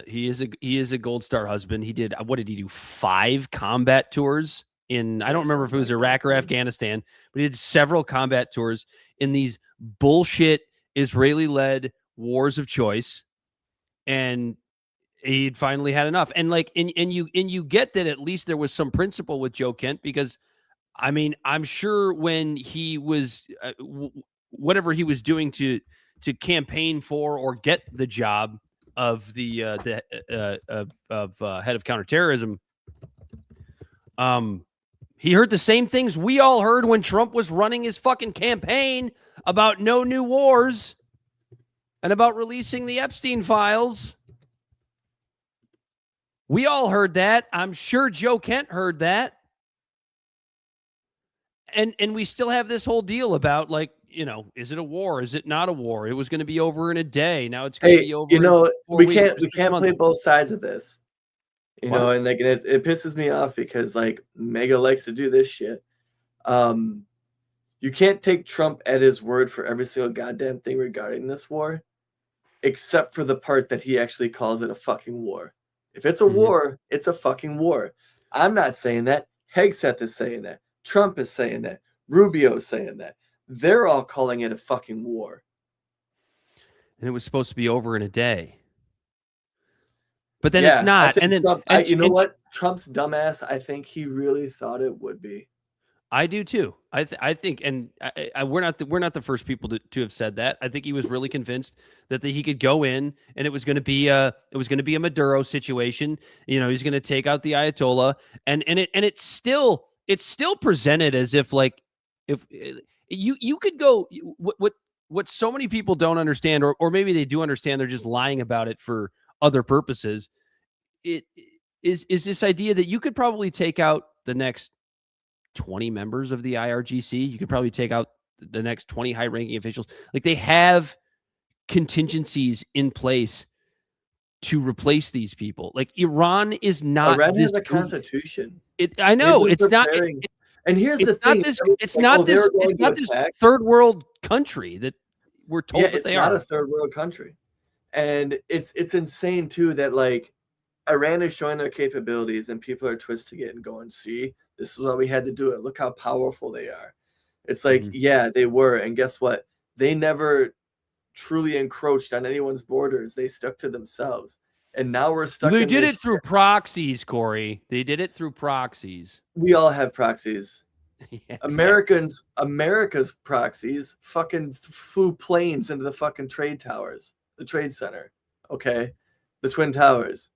he is a Gold Star husband. He did, what did he do? 5 combat tours in, I don't remember if it was Iraq or Afghanistan, but he did several combat tours in these bullshit Israeli-led wars of choice. And he'd finally had enough. And like, and you get that at least there was some principle with Joe Kent, because I mean, I'm sure when he was whatever he was doing to campaign for or get the job of the head of counterterrorism, he heard the same things we all heard when Trump was running his fucking campaign about no new wars and about releasing the Epstein files. We all heard that. I'm sure Joe Kent heard that. And we still have this whole deal about, like, is it a war? Is it not a war? It was going to be over in a day. Now it's going to be over. We can't play both sides of this. And like it pisses me off because like MAGA likes to do this shit. You can't take Trump at his word for every single goddamn thing regarding this war, except for the part that he actually calls it a fucking war. If it's a war, it's a fucking war. I'm not saying that. Hegseth is saying that. Trump is saying that. Rubio is saying that. They're all calling it a fucking war. And it was supposed to be over in a day. But then it's not. And then Trump, you know what? Trump's dumbass, I think he really thought it would be. I do too. I think, and we're not the first people to have said that. I think he was really convinced that he could go in and it was going to be a Maduro situation. You know, he's going to take out the Ayatollah, and it's still presented as if like if you could go what so many people don't understand, or maybe they do understand, they're just lying about it for other purposes. It is this idea that you could probably take out the next 20 members of the IRGC. You could probably take out the next 20 high-ranking officials. Like, they have contingencies in place to replace these people. Like, Iran is not. Iran has a constitution. I know it's not. And here's the thing: it's not this third world country that we're told that they are. It's not a third world country, and it's insane too that like Iran is showing their capabilities, and people are twisting it and going, "See, this is why we had to do it. Look how powerful they are." It's like, yeah, they were, and guess what? They never truly encroached on anyone's borders. They stuck to themselves. And now we're stuck. They did it through proxies, Corey. They did it through proxies. We all have proxies. Yeah, America's proxies fucking flew planes into the fucking trade towers, the trade center. Okay. The Twin Towers.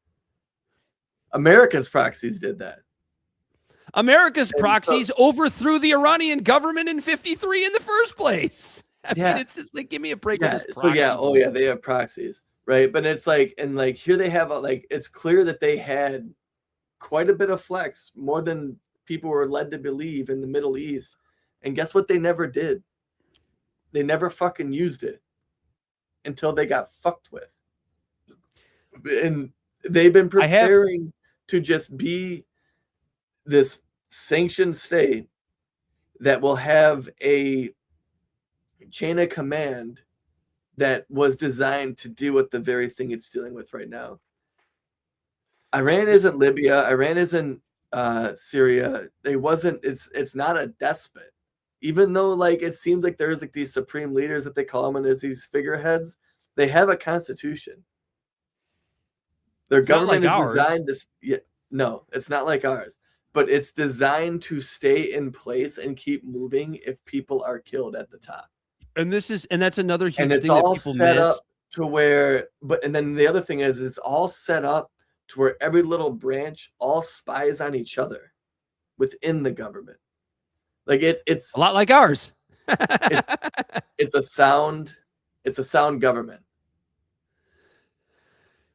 America's proxies did that. America's proxies overthrew the Iranian government in 1953 in the first place. I mean, it's just like, give me a break. Yeah. They have proxies. Right. But it's like, and like here they have it's clear that they had quite a bit of flex, more than people were led to believe in the Middle East. And guess what? They never did. They never fucking used it until they got fucked with. And they've been preparing to just be this sanctioned state that will have a chain of command that was designed to deal with the very thing it's dealing with right now. Iran isn't Libya. Iran isn't Syria. It's not a despot. Even though like it seems like there's like these supreme leaders that they call them, and there's these figureheads, they have a constitution. Their government is designed to no, it's not like ours. But it's designed to stay in place and keep moving if people are killed at the top. And that's another huge thing. And it's all set up to where, and then the other thing is it's all set up to where every little branch all spies on each other within the government. Like it's a lot like ours. it's a sound government.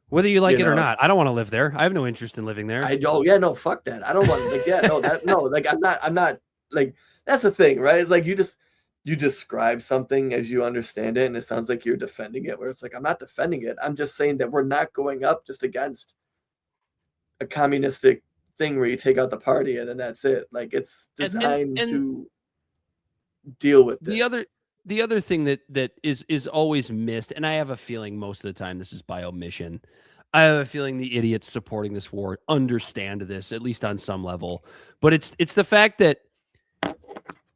Whether you like it or not, I don't want to live there. I have no interest in living there. Fuck that. I don't want I'm not like, that's the thing, right? It's like you describe something as you understand it, and it sounds like you're defending it, where it's like, I'm not defending it. I'm just saying that we're not going up just against a communistic thing where you take out the party and then that's it. Like, it's designed to deal with this. The other thing that is always missed, and I have a feeling most of the time this is by omission. I have a feeling the idiots supporting this war understand this, at least on some level. But it's the fact that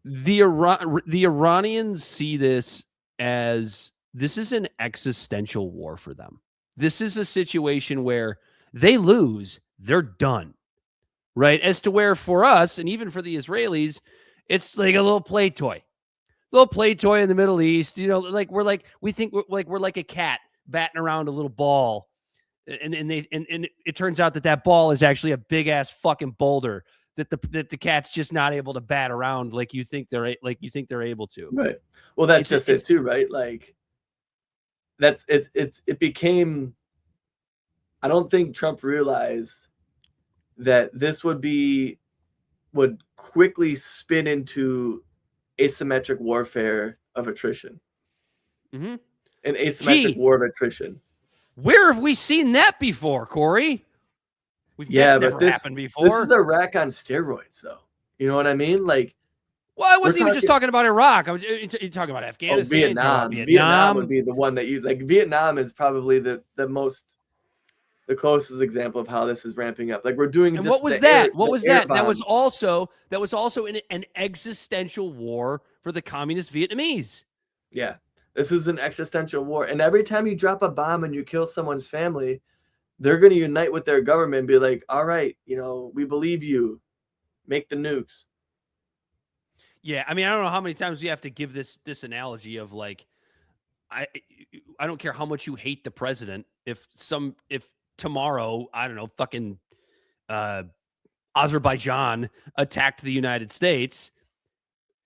the Iranians see this as this is an existential war for them. This is a situation where they lose, they're done, right? As to where for us, and even for the Israelis, it's like a little play toy in the Middle East. You know, like we think we're like a cat batting around a little ball, and it turns out that ball is actually a big ass fucking boulder that the cat's just not able to bat around like you think they're able to. Right. Well, that's just it too, right? Like it became. I don't think Trump realized that this would quickly spin into asymmetric warfare of attrition. Mm-hmm. An asymmetric war of attrition. Where have we seen that before, Corey? That's never happened before. This is Iraq on steroids, though. You know what I mean? Like, Well, I wasn't even just talking about Iraq. I was talking about Afghanistan. Vietnam. Vietnam would be the one that you like. Vietnam is probably the closest example of how this is ramping up. Like we're doing. And what was that? What was that? That was also an existential war for the communist Vietnamese. Yeah, this is an existential war, and every time you drop a bomb and you kill someone's family, they're going to unite with their government and be like, "All right, we believe you. Make the nukes." Yeah, I mean, I don't know how many times we have to give this analogy of like, I don't care how much you hate the president. If tomorrow, I don't know, fucking Azerbaijan attacked the United States,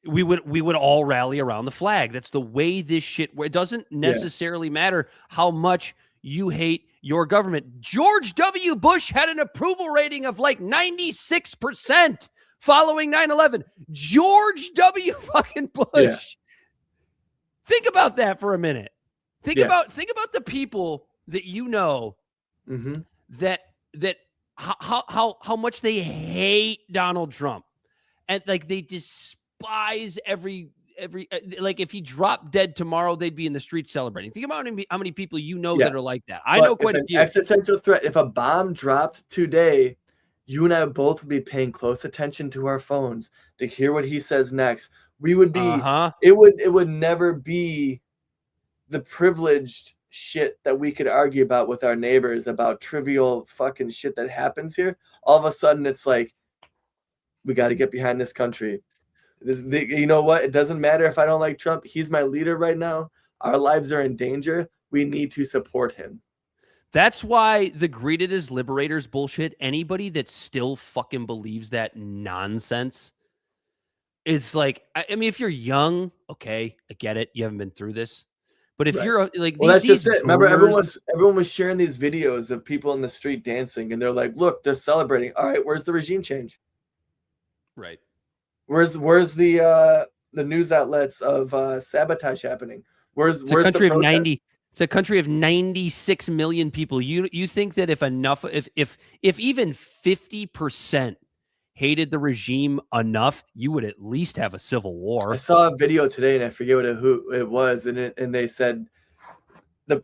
we would all rally around the flag. That's the way this shit. It doesn't necessarily matter how much you hate your government. George W. Bush had an approval rating of like 96%. Following 9/11, George W. fucking Bush. Yeah. Think about that for a minute. Think about the people that that how much they hate Donald Trump, and like they despise every like if he dropped dead tomorrow, they'd be in the streets celebrating. Think about how many people that are like that. I know quite a few. Existential threat. If a bomb dropped today, you and I both would be paying close attention to our phones to hear what he says next. We would be, it would never be the privileged shit that we could argue about with our neighbors about trivial fucking shit that happens here. All of a sudden it's like, we got to get behind this country. You know what? It doesn't matter if I don't like Trump. He's my leader right now. Our lives are in danger. We need to support him. That's why the greeted as liberators bullshit, anybody that still fucking believes that nonsense is like, I mean, if you're young, okay, I get it. You haven't been through this. But if you're like, that's just it. Remember, everyone was sharing these videos of people in the street dancing, and they're like, look, they're celebrating. All right, where's the regime change? Right. Where's the news outlets of sabotage happening? Where's the country of 90? It's a country of 96 million people. You think that if even 50% hated the regime enough, you would at least have a civil war. I saw a video today, and I forget who it was, and they said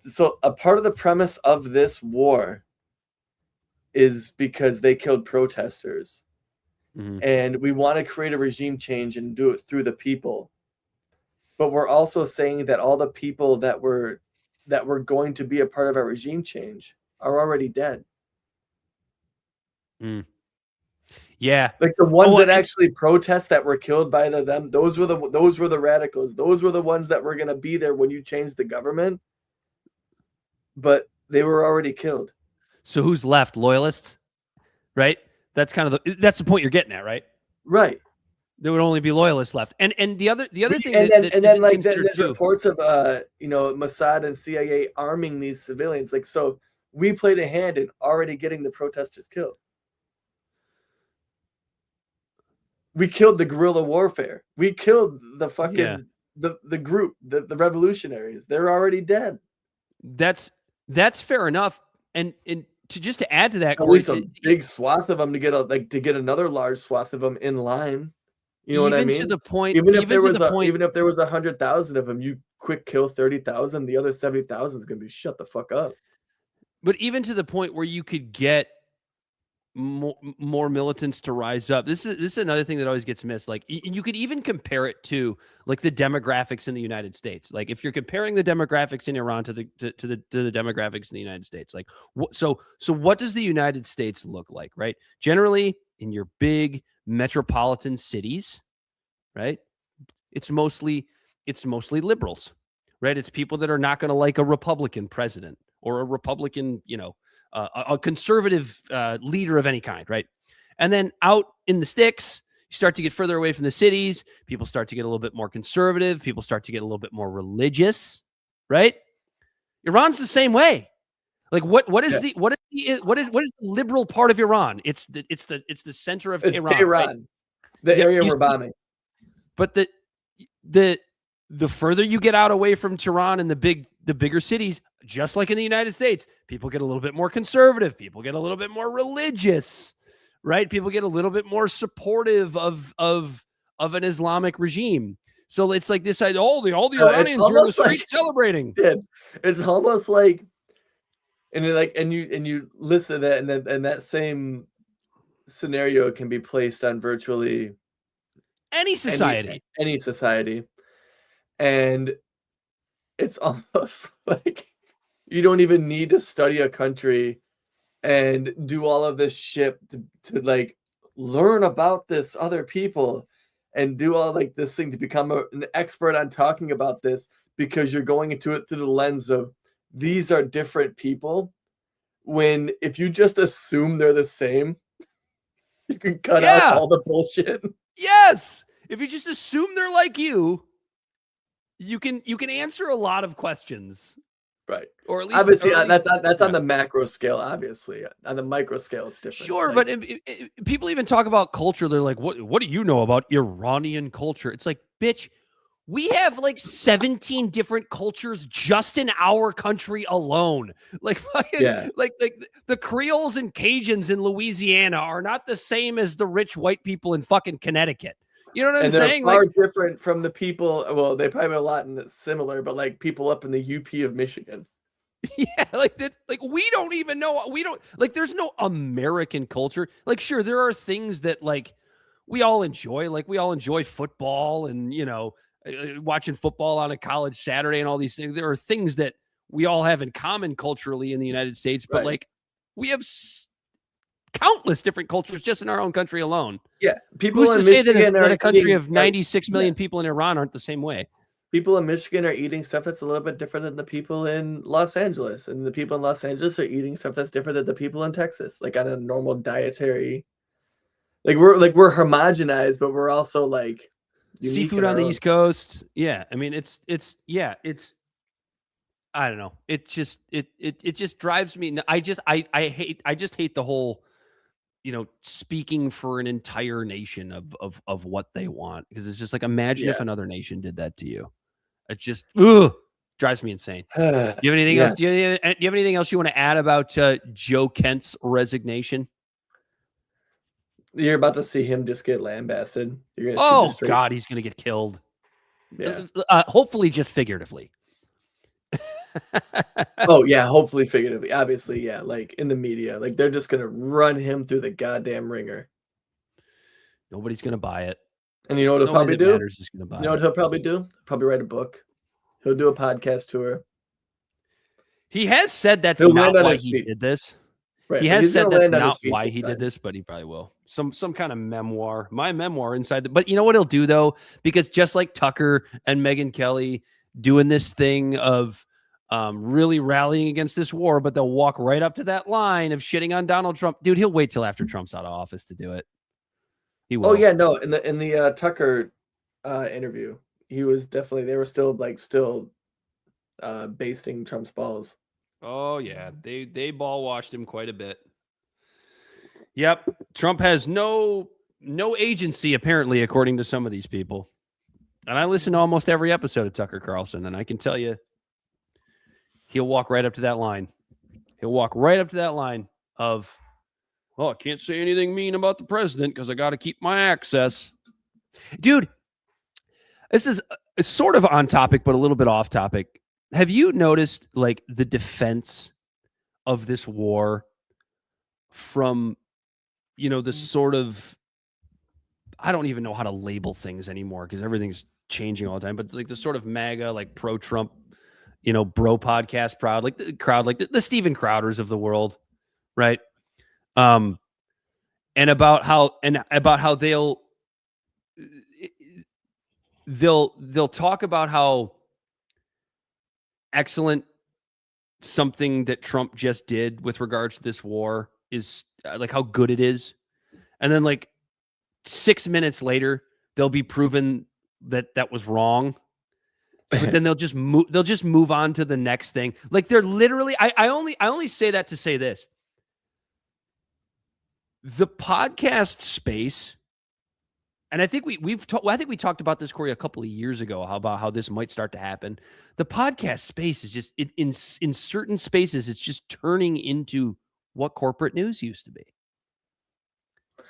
so a part of the premise of this war is because they killed protesters, and we want to create a regime change and do it through the people. But we're also saying that all the people that were going to be a part of our regime change are already dead. Yeah, like the ones that actually protest that were killed by them. Those were the radicals. Those were the ones that were going to be there when you changed the government. But they were already killed. So who's left? Loyalists, right? That's kind of that's the point you're getting at, right? Right. There would only be loyalists left, and the other thing, then like there's reports of Mossad and CIA arming these civilians. Like, so we played a hand in already getting the protesters killed. We killed the guerrilla warfare. We killed the fucking the group, the revolutionaries. They're already dead. That's fair enough, and to add to that, at least a big swath of them to get another large swath of them in line. You know what I mean? To the point, even if there was 100,000 of them, you quick kill 30,000. The other 70,000 is going to be shut the fuck up. But even to the point where you could get more militants to rise up. This is another thing that always gets missed. Like you could even compare it to like the demographics in the United States. Like if you're comparing the demographics in Iran to the demographics in the United States, like so what does the United States look like, right? Generally in your big metropolitan cities, right? It's mostly liberals, right? It's people that are not going to like a Republican president or a Republican, a conservative leader of any kind, right? And then out in the sticks, you start to get further away from the cities. People start to get a little bit more conservative. People start to get a little bit more religious, right? Iran's the same way. Like what is the liberal part of Iran? It's the center of Tehran. Tehran, right? The area we're bombing. But the further you get out away from Tehran and the bigger cities, just like in the United States, people get a little bit more conservative. People get a little bit more religious, right? People get a little bit more supportive of of an Islamic regime. So it's like this, all the Iranians are in the street celebrating. Dude, it's almost like, and you listen to that, and that same scenario can be placed on virtually any society. Any society. And it's almost like you don't even need to study a country and do all of this shit to like learn about this other people and do all like this thing to become an expert on talking about this, because you're going into it through the lens of these are different people. When if you just assume they're the same, you can cut out all the bullshit. Yes. If you just assume they're like you can answer a lot of questions. Right. Or at least obviously that's on the macro scale. Obviously, on the micro scale, it's different. Sure, like, but people even talk about culture. They're like, "What do you know about Iranian culture?" It's like, bitch, we have like 17 different cultures just in our country alone. Like, fucking, like the Creoles and Cajuns in Louisiana are not the same as the rich white people in fucking Connecticut. You know what I'm saying? They're far different from the people. Well, they probably have a lot similar, but like people up in the UP of Michigan. Yeah, like that. Like we don't even know. We don't like. There's no American culture. Like, sure, there are things that like we all enjoy. Like we all enjoy football, and watching football on a college Saturday, and all these things. There are things that we all have in common culturally in the United States, but like we have countless different cultures just in our own country alone. Yeah, people who's to say that a country of 96 million people in Iran aren't the same way? People in Michigan are eating stuff that's a little bit different than the people in Los Angeles, and the people in Los Angeles are eating stuff that's different than the people in Texas. Like on a normal dietary, we're homogenized, but we're also like seafood on the East Coast. Yeah, I mean it's I don't know. It just drives me. I just hate the whole, speaking for an entire nation of what they want, because it's just like, imagine if another nation did that to you. It just drives me insane. Do you have anything else? Do you have anything else you want to add about Joe Kent's resignation? You're about to see him just get lambasted. You're gonna see God, he's gonna get killed. Yeah. Hopefully, just figuratively. Oh yeah, hopefully figuratively. Obviously, yeah. Like in the media, like they're just gonna run him through the goddamn ringer. Nobody's gonna buy it. And you know what he'll probably do? You know what he'll probably do? Probably write a book. He'll do a podcast tour. He has said that's not why he did this. Right. He has said that's not why he did this, but he probably will. Some kind of memoir. My memoir inside. But you know what he'll do though? Because just like Tucker and Megyn Kelly doing this thing of really rallying against this war, but they'll walk right up to that line of shitting on Donald Trump. Dude, he'll wait till after Trump's out of office to do it. He will. Oh yeah, no. In the Tucker interview, he was definitely, they were still basting Trump's balls. Oh yeah, they ball washed him quite a bit. Yep, Trump has no agency apparently, according to some of these people. And I listen to almost every episode of Tucker Carlson, and I can tell you, he'll walk right up to that line. He'll walk right up to that line of, I can't say anything mean about the president because I got to keep my access. Dude, this is sort of on topic, but a little bit off topic. Have you noticed like the defense of this war from, the sort of, I don't even know how to label things anymore because everything's changing all the time, but it's like the sort of MAGA, like pro-Trump, bro podcast crowd, like the crowd, like the Steven Crowders of the world. Right. And about how they'll talk about how excellent something that Trump just did with regards to this war is, like how good it is. And then like 6 minutes later, they'll be proven that was wrong. But then they'll just move on to the next thing. Like they're literally, I only say that to say this. The podcast space, and I think we talked about this, Corey, a couple of years ago, about how this might start to happen. The podcast space is just in certain spaces, it's just turning into what corporate news used to be.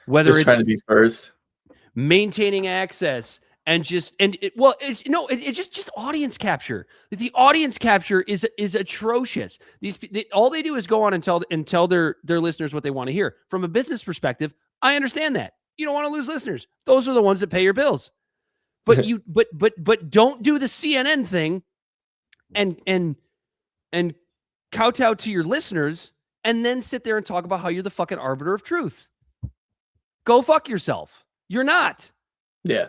Whether just it's trying to be first. maintaining access, and just it's just audience capture. The audience capture is atrocious. All they do is go on and tell their listeners what they want to hear. From a business perspective, I understand that. You don't want to lose listeners. Those are the ones that pay your bills. But but don't do the CNN thing and kowtow to your listeners and then sit there and talk about how you're the fucking arbiter of truth. Go fuck yourself. You're not. Yeah.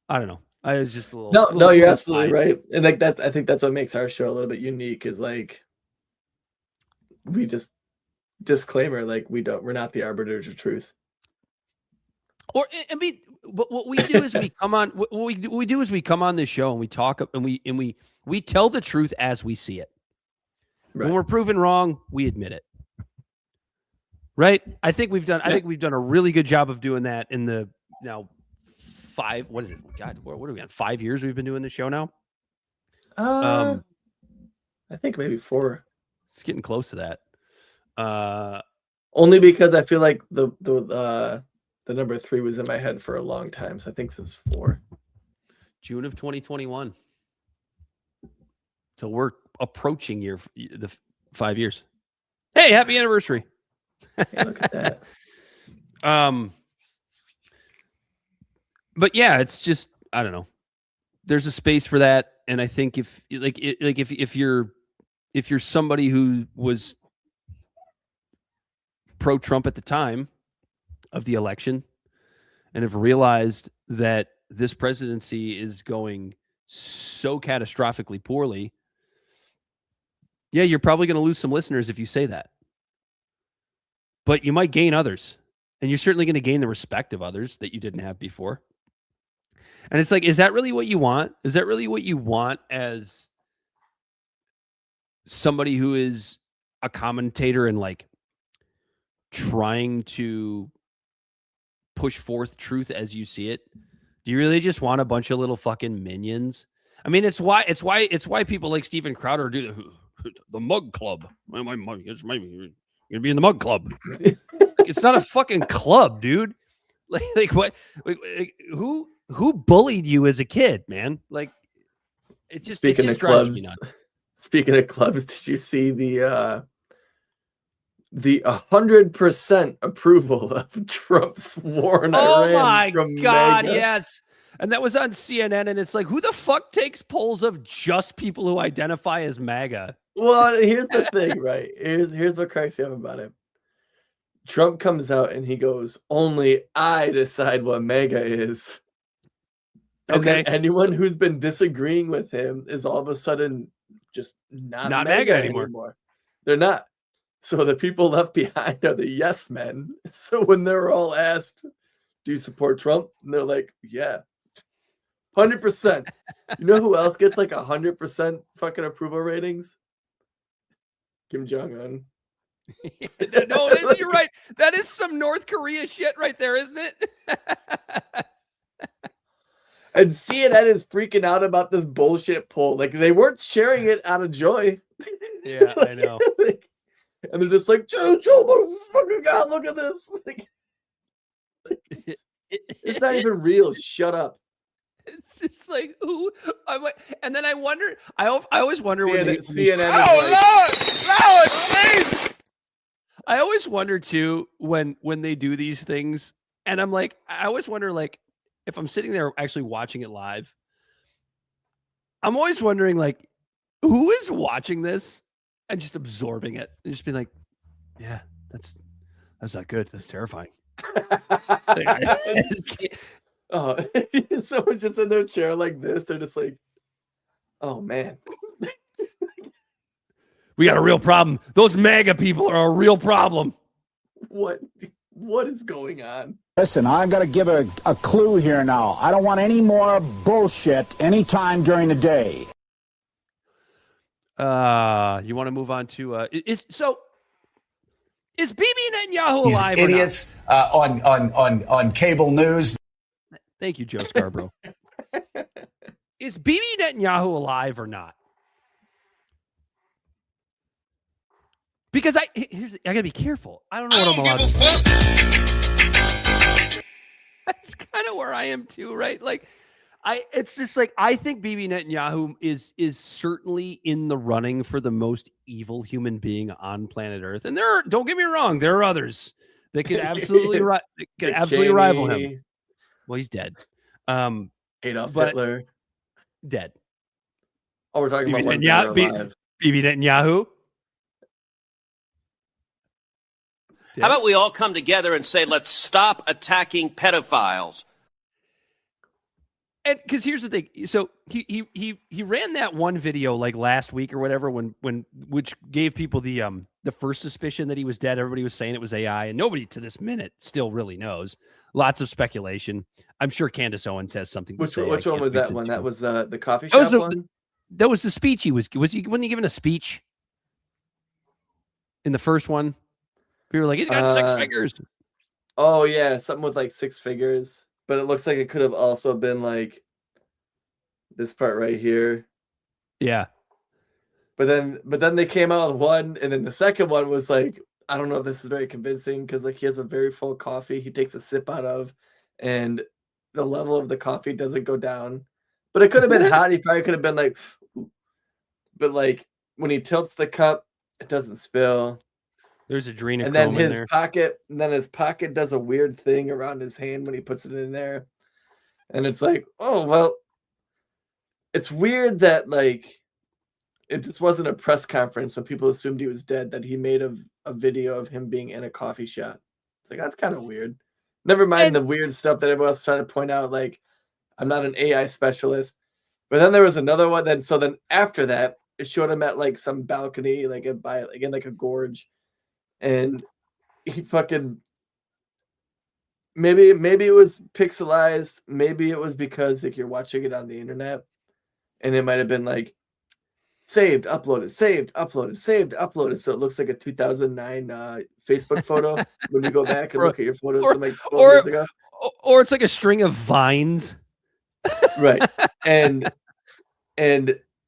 I don't know. I was just a little. No, you're absolutely right. And like I think that's what makes our show a little bit unique. Is like we just disclaimer, like we're not the arbiters of truth. Or I mean, what we do is we come on. What we do is we come on this show and we talk and we tell the truth as we see it. Right. When we're proven wrong, we admit it. Right? I think we've done a really good job of doing that in the now 5. What is it? God, what are we on? 5 years we've been doing this show now. I think maybe 4. It's getting close to that. Only because I feel like the number 3 was in my head for a long time, so I think this is 4. June of 2021. So we're approaching the 5 years. Hey, happy anniversary! Hey, look at that. But yeah, it's just I don't know. There's a space for that, and I think if you're somebody who was pro-Trump at the time of the election and have realized that this presidency is going so catastrophically poorly, yeah, you're probably going to lose some listeners if you say that. But you might gain others, and you're certainly going to gain the respect of others that you didn't have before. And it's like, is that really what you want? Is that really what you want as somebody who is a commentator and like trying to push forth truth as you see it? Do you really just want a bunch of little fucking minions? I mean, it's why people like Steven Crowder do the mug club. You're gonna be in the mug club. It's not a fucking club, dude. Like what? Like, who bullied you as a kid, man? Like it just Speaking it just of drives clubs, me nuts. Speaking of clubs, did you see the 100% approval of Trump's war in Iran? Oh my God, MAGA? yes. And that was on CNN, and it's like, who the fuck takes polls of just people who identify as MAGA? Well, here's the thing, right? Here's what cracks me up about it. Trump comes out and he goes, "Only I decide what MAGA is." And then anyone who's been disagreeing with him is all of a sudden just not MAGA anymore. They're not. So the people left behind are the yes men. So when they're all asked, "Do you support Trump?" and they're like, "Yeah, 100%." You know who else gets like 100% fucking approval ratings? Kim Jong-un. No, you're right. That is some North Korea shit right there, isn't it? And CNN is freaking out about this bullshit poll. Like they weren't sharing it out of joy. Yeah, I know. And they're just like, Joe, fucking God, look at this. It's not even real. Shut up. It's just like, who? And then I wonder. I always wonder when CNN. Lord, please. I always wonder too when they do these things, and I'm like, I always wonder, like, if I'm sitting there actually watching it live, I'm always wondering, like, who is watching this and just absorbing it and just being like, yeah, that's not good. That's terrifying. Oh, someone's just in their chair like this. They're just like, oh man. We got a real problem. Those MAGA people are a real problem. What is going on? Listen, I've got to give a clue here now. I don't want any more bullshit anytime during the day. You want to move on to is Bibi Netanyahu alive? These idiots on cable news. Thank you, Joe Scarborough. Is Bibi Netanyahu alive or not? Because I gotta be careful. I don't know what I'm allowed to say. That's kind of where I am too, right? Like, it's just like I think Bibi Netanyahu is certainly in the running for the most evil human being on planet Earth. And don't get me wrong, there are others that could absolutely rival him. Well, he's dead. Adolf Hitler dead. Oh, we're talking about ones that are alive. Bibi Netanyahu. How about we all come together and say, let's stop attacking pedophiles? And because here's the thing, so he ran that one video like last week or whatever, which gave people the first suspicion that he was dead. Everybody was saying it was AI, and nobody to this minute still really knows. Lots of speculation. I'm sure Candace Owens has something to say. Which one was that one? That was the coffee shop one? That was the speech he wasn't he giving a speech in the first one? People were like, he's got 6 figures. Oh yeah, something with like 6 figures. But it looks like it could have also been like this part right here. Yeah. But then they came out with one, and then the second one was like, I don't know if this is very convincing because like he has a very full coffee he takes a sip out of, and the level of the coffee doesn't go down. But it could have been hot. He probably could have been like, but like when he tilts the cup, it doesn't spill. There's adrenochrome and then in his there. his pocket does a weird thing around his hand when he puts it in there. And it's like, oh, well, it's weird that like it just wasn't a press conference when people assumed he was dead, that he made a video of him being in a coffee shop. It's like, that's kind of weird. Never mind the weird stuff that everyone else is trying to point out. Like, I'm not an AI specialist. But then there was another one. Then after that, it showed him at like some balcony, like again, like a gorge. And he fucking maybe it was pixelized, maybe it was because like you're watching it on the internet, and it might have been like saved, uploaded, saved, uploaded, saved, uploaded. So it looks like a 2009 Facebook photo when you go back and look at your photos from like 12 years ago. Or it's like a string of vines. Right. And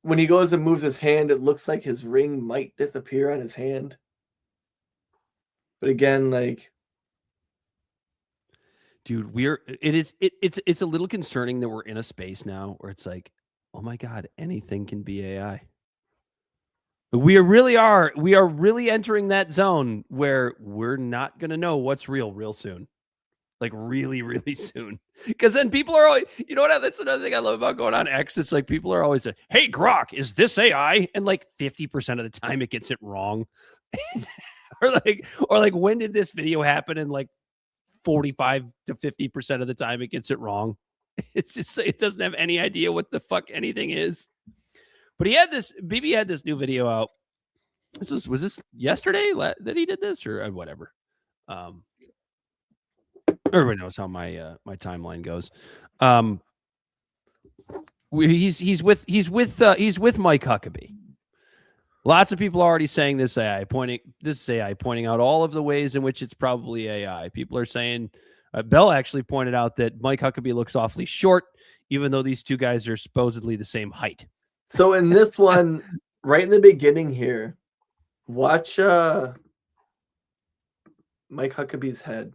when he goes and moves his hand, it looks like his ring might disappear on his hand. But again, like, dude, it's a little concerning that we're in a space now where it's like, oh my God, anything can be AI. We are really entering that zone where we're not going to know what's real soon. Like really, really soon. Because then people are always, you know what? That's another thing I love about going on X. It's like people are always like, hey, Grok, is this AI? And like 50% of the time it gets it wrong. or like, when did this video happen? And like 45 to 50% of the time it gets it wrong. It's just, it doesn't have any idea what the fuck anything is. But Bibi had this new video out. Was this yesterday that he did this or whatever? Everybody knows how my timeline goes. He's with Mike Huckabee. Lots of people are already saying this AI pointing out all of the ways in which it's probably AI. People are saying, Bell actually pointed out that Mike Huckabee looks awfully short, even though these two guys are supposedly the same height. So in this one, right in the beginning here, watch Mike Huckabee's head.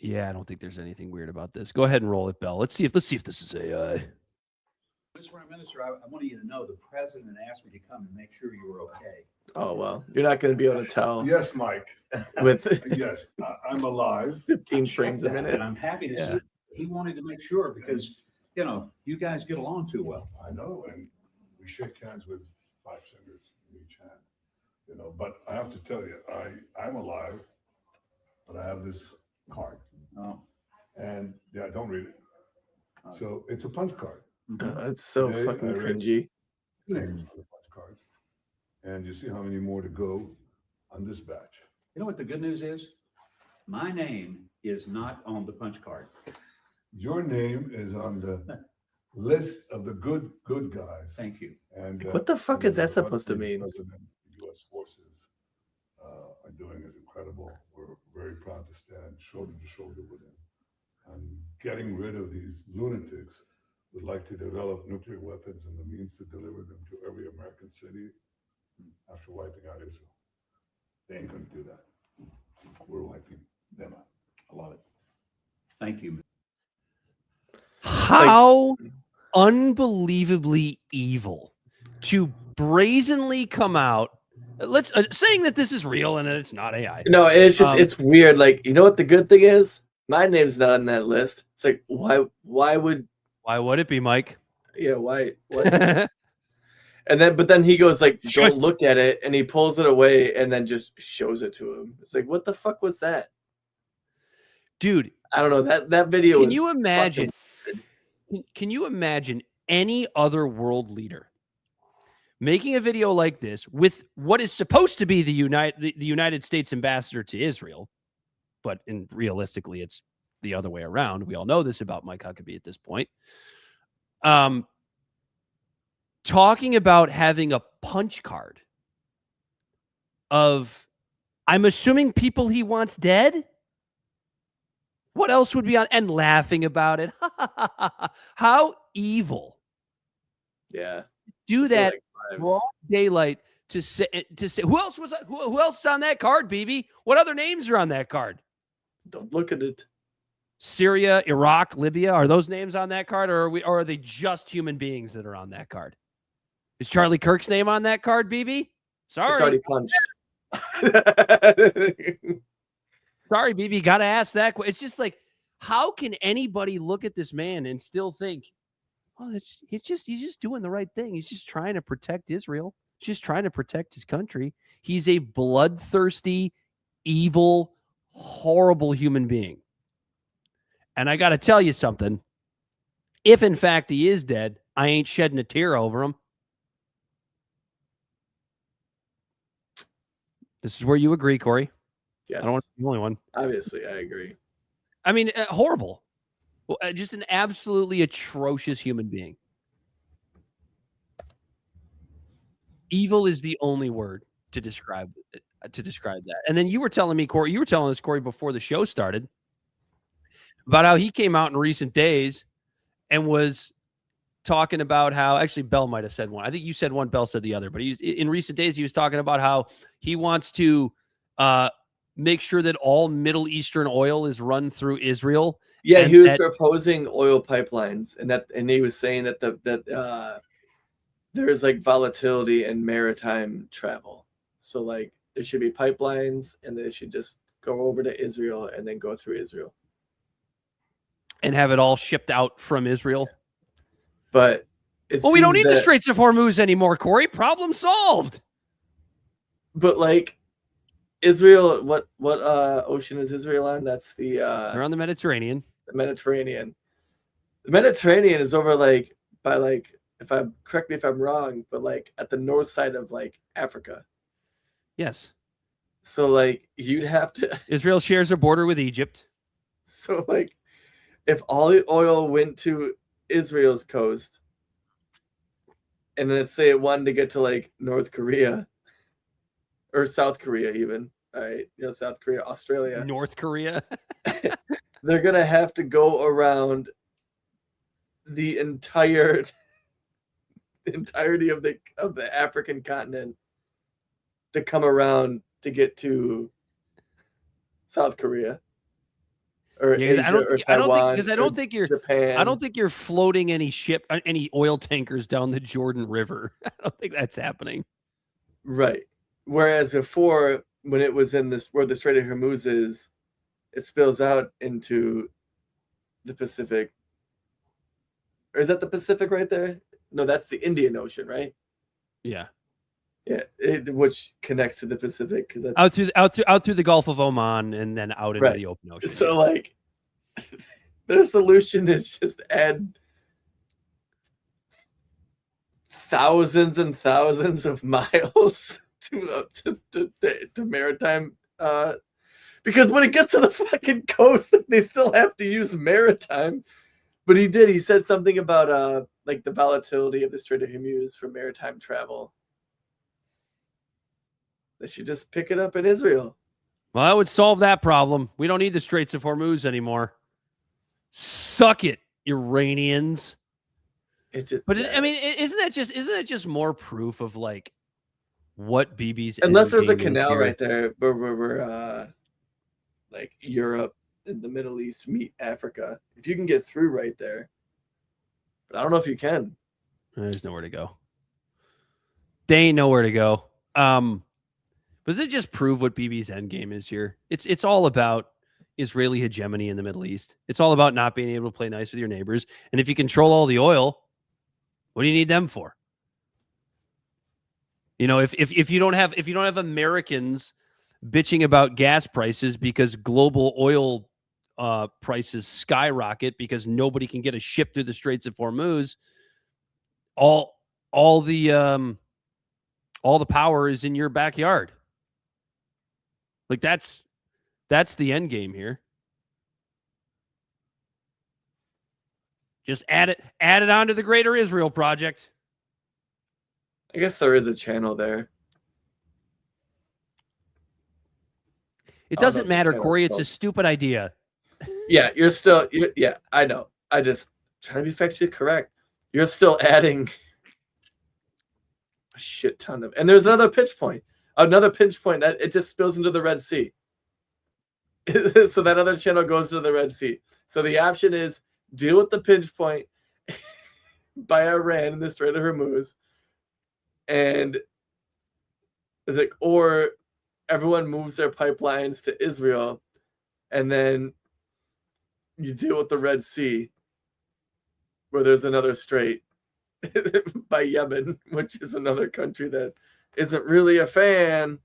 Yeah, I don't think there's anything weird about this. Go ahead and roll it, Bell. Let's see if this is AI. Mr. Prime Minister, I want you to know the president asked me to come and make sure you were okay. Oh, well, you're not going to be able to tell. Yes, Mike. With yes, I'm alive. 15 frames a minute. And I'm happy to see he wanted to make sure because, you know, you guys get along too well. I know, and we shake hands with 5 fingers in each hand, you know, but I have to tell you, I'm alive, but I have this card. Oh. And yeah, don't read it. So it's a punch card. It's so Today, fucking I read cringy. names for the punch cards. And you see how many more to go on this batch. You know what the good news is? My name is not on the punch card. Your name is on the list of the good guys. Thank you. And What the fuck is that supposed to mean? The U.S. forces are doing is incredible. We're very proud to stand shoulder to shoulder with them. And getting rid of these lunatics would like to develop nuclear weapons and the means to deliver them to every American city after wiping out Israel. They ain't going to do that. We're wiping them out. I love it. Thank you. How unbelievably evil to brazenly come out, saying that this is real and that it's not AI. No, it's just it's weird. Like, you know what the good thing is? My name's not on that list. It's like, why would it be, Mike? Yeah, why? What? But then he goes like, don't look at it, and he pulls it away and then just shows it to him. It's like, what the fuck was that? Dude, I don't know. That video. Can you imagine? Can you imagine any other world leader making a video like this with what is supposed to be the United States ambassador to Israel, but realistically, it's the other way around. We all know this about Mike Huckabee at this point. Talking about having a punch card of, I'm assuming, people he wants dead. What else would be on, and laughing about it? How evil! Yeah, do that broad daylight to say who else was who else is on that card, Bibi? What other names are on that card? Don't look at it. Syria, Iraq, Libya, are those names on that card, or are they just human beings that are on that card? Is Charlie Kirk's name on that card, Bibi? Sorry, it's already punched. Sorry, Bibi, got to ask that. It's just like, how can anybody look at this man and still think, oh, he's just doing the right thing. He's just trying to protect Israel. He's just trying to protect his country. He's a bloodthirsty, evil, horrible human being. And I got to tell you something. If in fact he is dead, I ain't shedding a tear over him. This is where you agree, Corey. Yes. I don't want to be the only one. Obviously, I agree. I mean, horrible. Well, just an absolutely atrocious human being. Evil is the only word to describe that. And then you were telling me, Corey, Corey, before the show started, about how he came out in recent days and was talking about how, actually Bell might have said one. I think you said one, Bell said the other, but in recent days, he was talking about how he wants to make sure that all Middle Eastern oil is run through Israel. Yeah, he was proposing oil pipelines, and he was saying that there's like volatility in maritime travel. So like there should be pipelines, and they should just go over to Israel and then go through Israel. And have it all shipped out from Israel. But we don't need the Straits of Hormuz anymore, Corey. Problem solved. But like Israel, what ocean is Israel on? That's they're on the Mediterranean. The Mediterranean. The Mediterranean is over like by like, correct me if I'm wrong, but like at the north side of like Africa. Yes. So like you'd have to. Israel shares a border with Egypt. So like, if all the oil went to Israel's coast, and let's say it wanted to get to like North Korea or South Korea, even, all right, South Korea, Australia, North Korea, they're gonna have to go around the entirety of the African continent to come around to get to South Korea. Or Asia, or Taiwan, I don't think you're Japan. I don't think you're floating any oil tankers down the Jordan River. I don't think that's happening. Right. Whereas before, when it was in where the Strait of Hormuz is, it spills out into the Pacific. Or is that the Pacific right there? No, that's the Indian Ocean, right? Yeah. Yeah, which connects to the Pacific because that's out through the Gulf of Oman and then out into the open ocean. So like, their solution is just add thousands and thousands of miles to maritime. Because when it gets to the fucking coast, they still have to use maritime. But he said something about like the volatility of the Strait of Hormuz for maritime travel. They should just pick it up in Israel. Well, that would solve that problem. We don't need the Straits of Hormuz anymore. Suck it, Iranians. It's just, I mean, isn't that just more proof of like what Bibi's? Unless there's a canal right there where like Europe in the Middle East meet Africa. If you can get through right there. But I don't know if you can. There's nowhere to go. They ain't nowhere to go. Does it just prove what Bibi's endgame is here? It's all about Israeli hegemony in the Middle East. It's all about not being able to play nice with your neighbors. And if you control all the oil, what do you need them for? You know, if you don't have Americans bitching about gas prices because global oil prices skyrocket because nobody can get a ship through the Straits of Hormuz, all the power is in your backyard. Like that's the end game here. Just add it onto the Greater Israel Project. I guess there is a channel there. It doesn't matter, Corey. It's a stupid idea. Yeah, yeah, I know. I just trying to be factually correct. You're still adding a shit ton of, and there's another pinch point that it just spills into the Red Sea. So that other channel goes to the Red Sea. So the option is deal with the pinch point by Iran in the Strait of Hormuz, and or everyone moves their pipelines to Israel, and then you deal with the Red Sea, where there's another strait by Yemen, which is another country that isn't really a fan.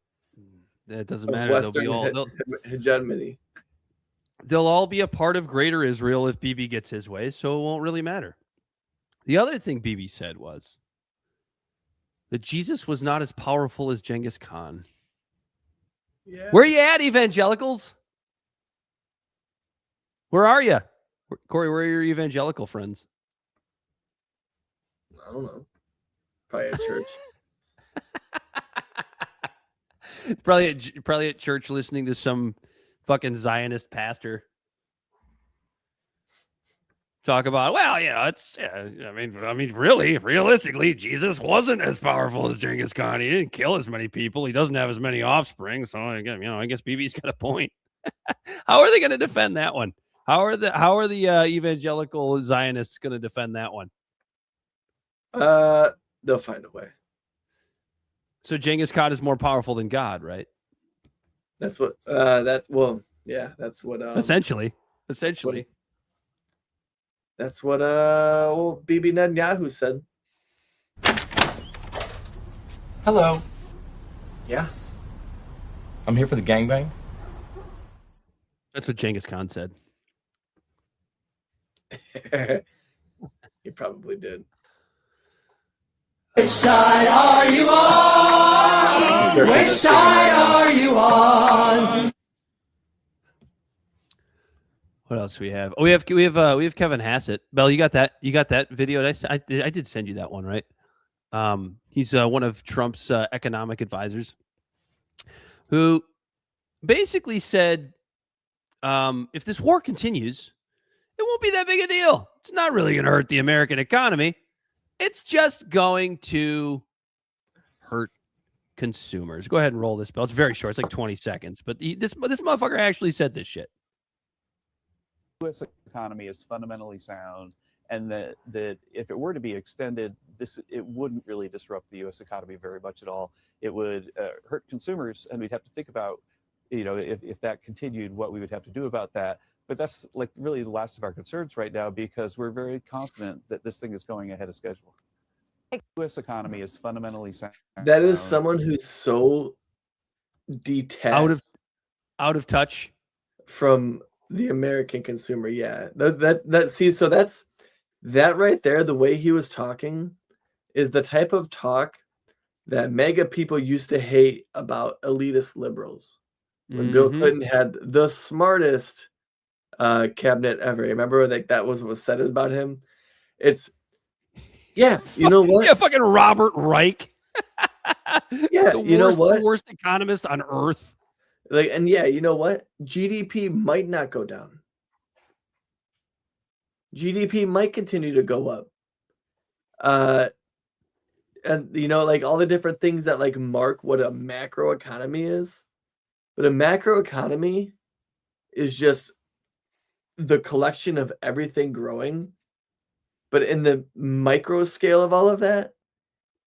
That doesn't matter. Western hegemony. They'll all be a part of Greater Israel if Bibi gets his way, so it won't really matter. The other thing Bibi said was that Jesus was not as powerful as Genghis Khan. Yeah. Where you at, evangelicals? Where are you? Corey, where are your evangelical friends? I don't know. Probably at church. probably at church listening to some fucking Zionist pastor talk about, well, you know, it's, I mean, really, realistically, Jesus wasn't as powerful as Genghis Khan. He didn't kill as many people. He doesn't have as many offspring. So again, I guess Bibi's got a point. How are they going to defend that one? How are the evangelical Zionists going to defend that one? They'll find a way. So Genghis Khan is more powerful than God, right? That's what yeah, that's what essentially. That's what Bibi Netanyahu said. Hello. Yeah. I'm here for the gangbang. That's what Genghis Khan said. He probably did. Which side are you on? Which side are you on? What else do we have? Oh, we have Kevin Hassett. Bell, you got that? You got that video? I did send you that one, right? He's one of Trump's economic advisors, who basically said, if this war continues, it won't be that big a deal. It's not really going to hurt the American economy. It's just going to hurt consumers. Go ahead and roll this, Bell. It's very short. It's like 20 seconds. But this motherfucker actually said this shit. The U.S. economy is fundamentally sound, and that if it were to be extended, it wouldn't really disrupt the U.S. economy very much at all. It would hurt consumers, and we'd have to think about, if that continued, what we would have to do about that. But that's like really the last of our concerns right now, because we're very confident that this thing is going ahead of schedule. The U.S. economy is fundamentally sound. That is someone who's so detached, out of touch from the American consumer. Yeah, that right there. The way he was talking is the type of talk that MAGA people used to hate about elitist liberals. When Bill Clinton had the smartest cabinet ever. Remember, that was what was said about him. It's you know what? Yeah, fucking Robert Reich. Yeah, you know what? The worst economist on earth. You know what? GDP might not go down. GDP might continue to go up. And all the different things that mark what a macro economy is. But a macro economy is just the collection of everything growing, but in the micro scale of all of that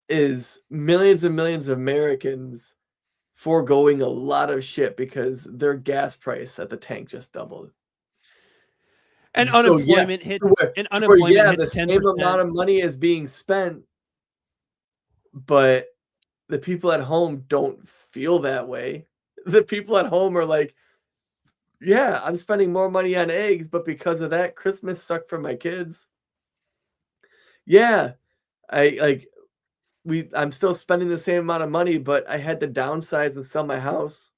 is millions and millions of Americans foregoing a lot of shit because their gas price at the tank just doubled. And So, unemployment hits. And the unemployment hits same 10%. amount of money is being spent, but the people at home don't feel that way. The people at home are like, yeah, I'm spending more money on eggs, but because of that, Christmas sucked for my kids. Yeah, I'm still spending the same amount of money, but I had to downsize and sell my house.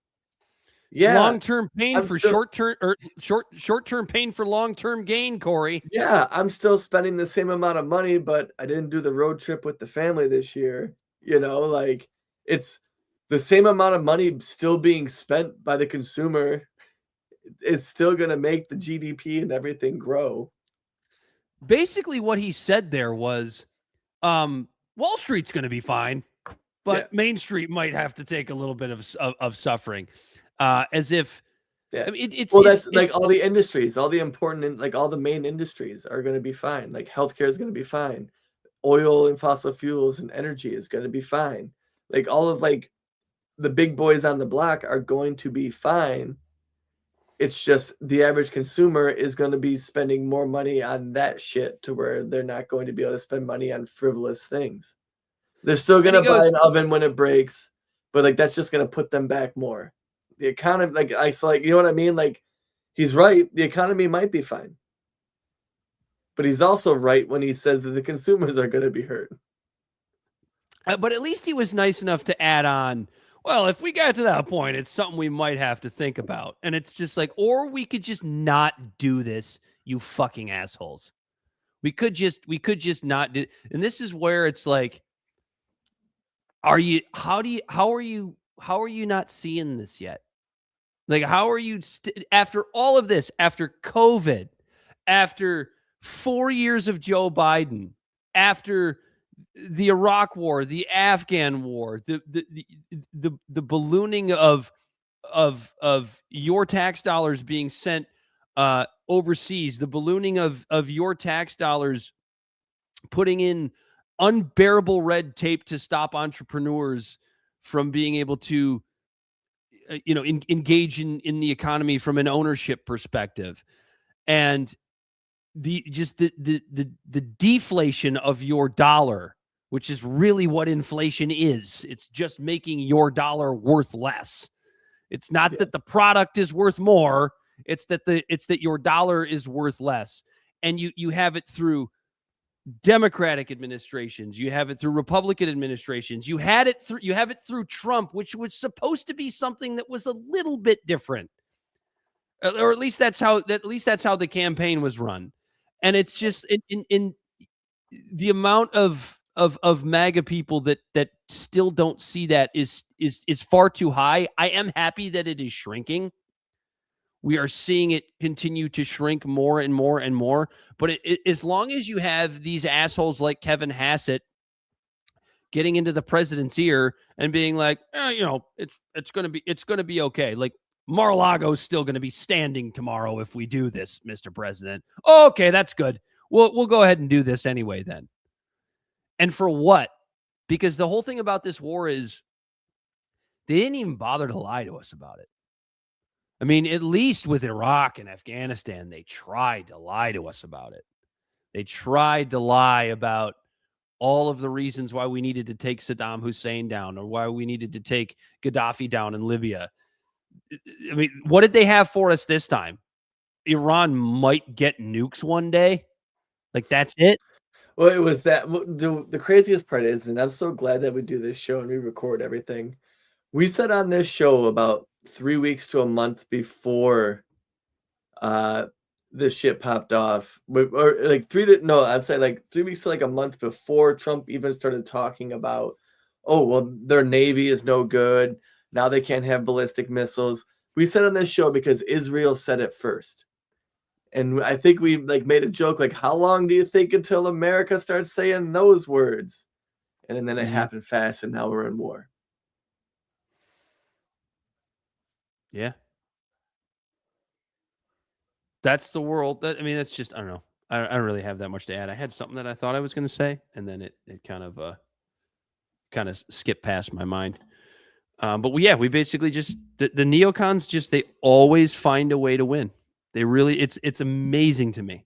Yeah, long-term pain for short-term, or short-term pain for long-term gain, Corey. Yeah, I'm still spending the same amount of money, but I didn't do the road trip with the family this year. You know, like it's the same amount of money still being spent by the consumer. Is still going to make the GDP and everything grow. Basically, what he said there was, Wall Street's going to be fine, but Main Street might have to take a little bit of suffering, as if. Yeah. I mean, that's like all the industries, all the important, like all the main industries are going to be fine. Like healthcare is going to be fine. Oil and fossil fuels and energy is going to be fine. Like all of like the big boys on the block are going to be fine. It's just the average consumer is going to be spending more money on that shit to where they're not going to be able to spend money on frivolous things. They're still going to buy an oven when it breaks, but like that's just going to put them back more. The economy, you know what I mean? Like, he's right. The economy might be fine. But he's also right when he says that the consumers are going to be hurt. But at least he was nice enough to add on, well, if we got to that point, it's something we might have to think about. And it's just like, or we could just not do this, you fucking assholes. We could just not do. And this is where it's like, how are you not seeing this yet? Like, how are you after all of this, after COVID, after 4 years of Joe Biden, after the Iraq War, the Afghan War, the ballooning of your tax dollars being sent overseas, the ballooning of your tax dollars putting in unbearable red tape to stop entrepreneurs from being able to engage in the economy from an ownership perspective, and the deflation of your dollar, which is really what inflation is. It's just making your dollar worth less. It's not that the product is worth more. It's that your dollar is worth less. And you have it through Democratic administrations, you have it through Republican administrations, you have it through Trump, which was supposed to be something that was a little bit different, or at least that's how the campaign was run. And it's just in the amount of MAGA people that still don't see that is far too high. I am happy that it is shrinking. We are seeing it continue to shrink more and more and more. But as long as you have these assholes like Kevin Hassett getting into the president's ear and being like, it's going to be okay. Like, Mar-a-Lago's still going to be standing tomorrow if we do this, Mr. President. Oh, okay, that's good. We'll go ahead and do this anyway then. And for what? Because the whole thing about this war is they didn't even bother to lie to us about it. I mean, at least with Iraq and Afghanistan, they tried to lie to us about it. They tried to lie about all of the reasons why we needed to take Saddam Hussein down, or why we needed to take Gaddafi down in Libya. I mean, what did they have for us this time? Iran might get nukes one day. Like, that's it. Well, it was that the craziest part is, and I'm so glad that we do this show and we record everything. We said on this show about 3 weeks to a month before this shit popped off, or like 3 weeks to like a month before Trump even started talking about, oh, well, their Navy is no good. Now they can't have ballistic missiles. We said on this show because Israel said it first. And I think we made a joke, like, how long do you think until America starts saying those words? And then it happened fast, and now we're in war. Yeah. That's the world. I mean, that's just, I don't know. I don't really have that much to add. I had something that I thought I was going to say, and then it kind of skipped past my mind. But we basically just the neocons they always find a way to win. They really, it's amazing to me.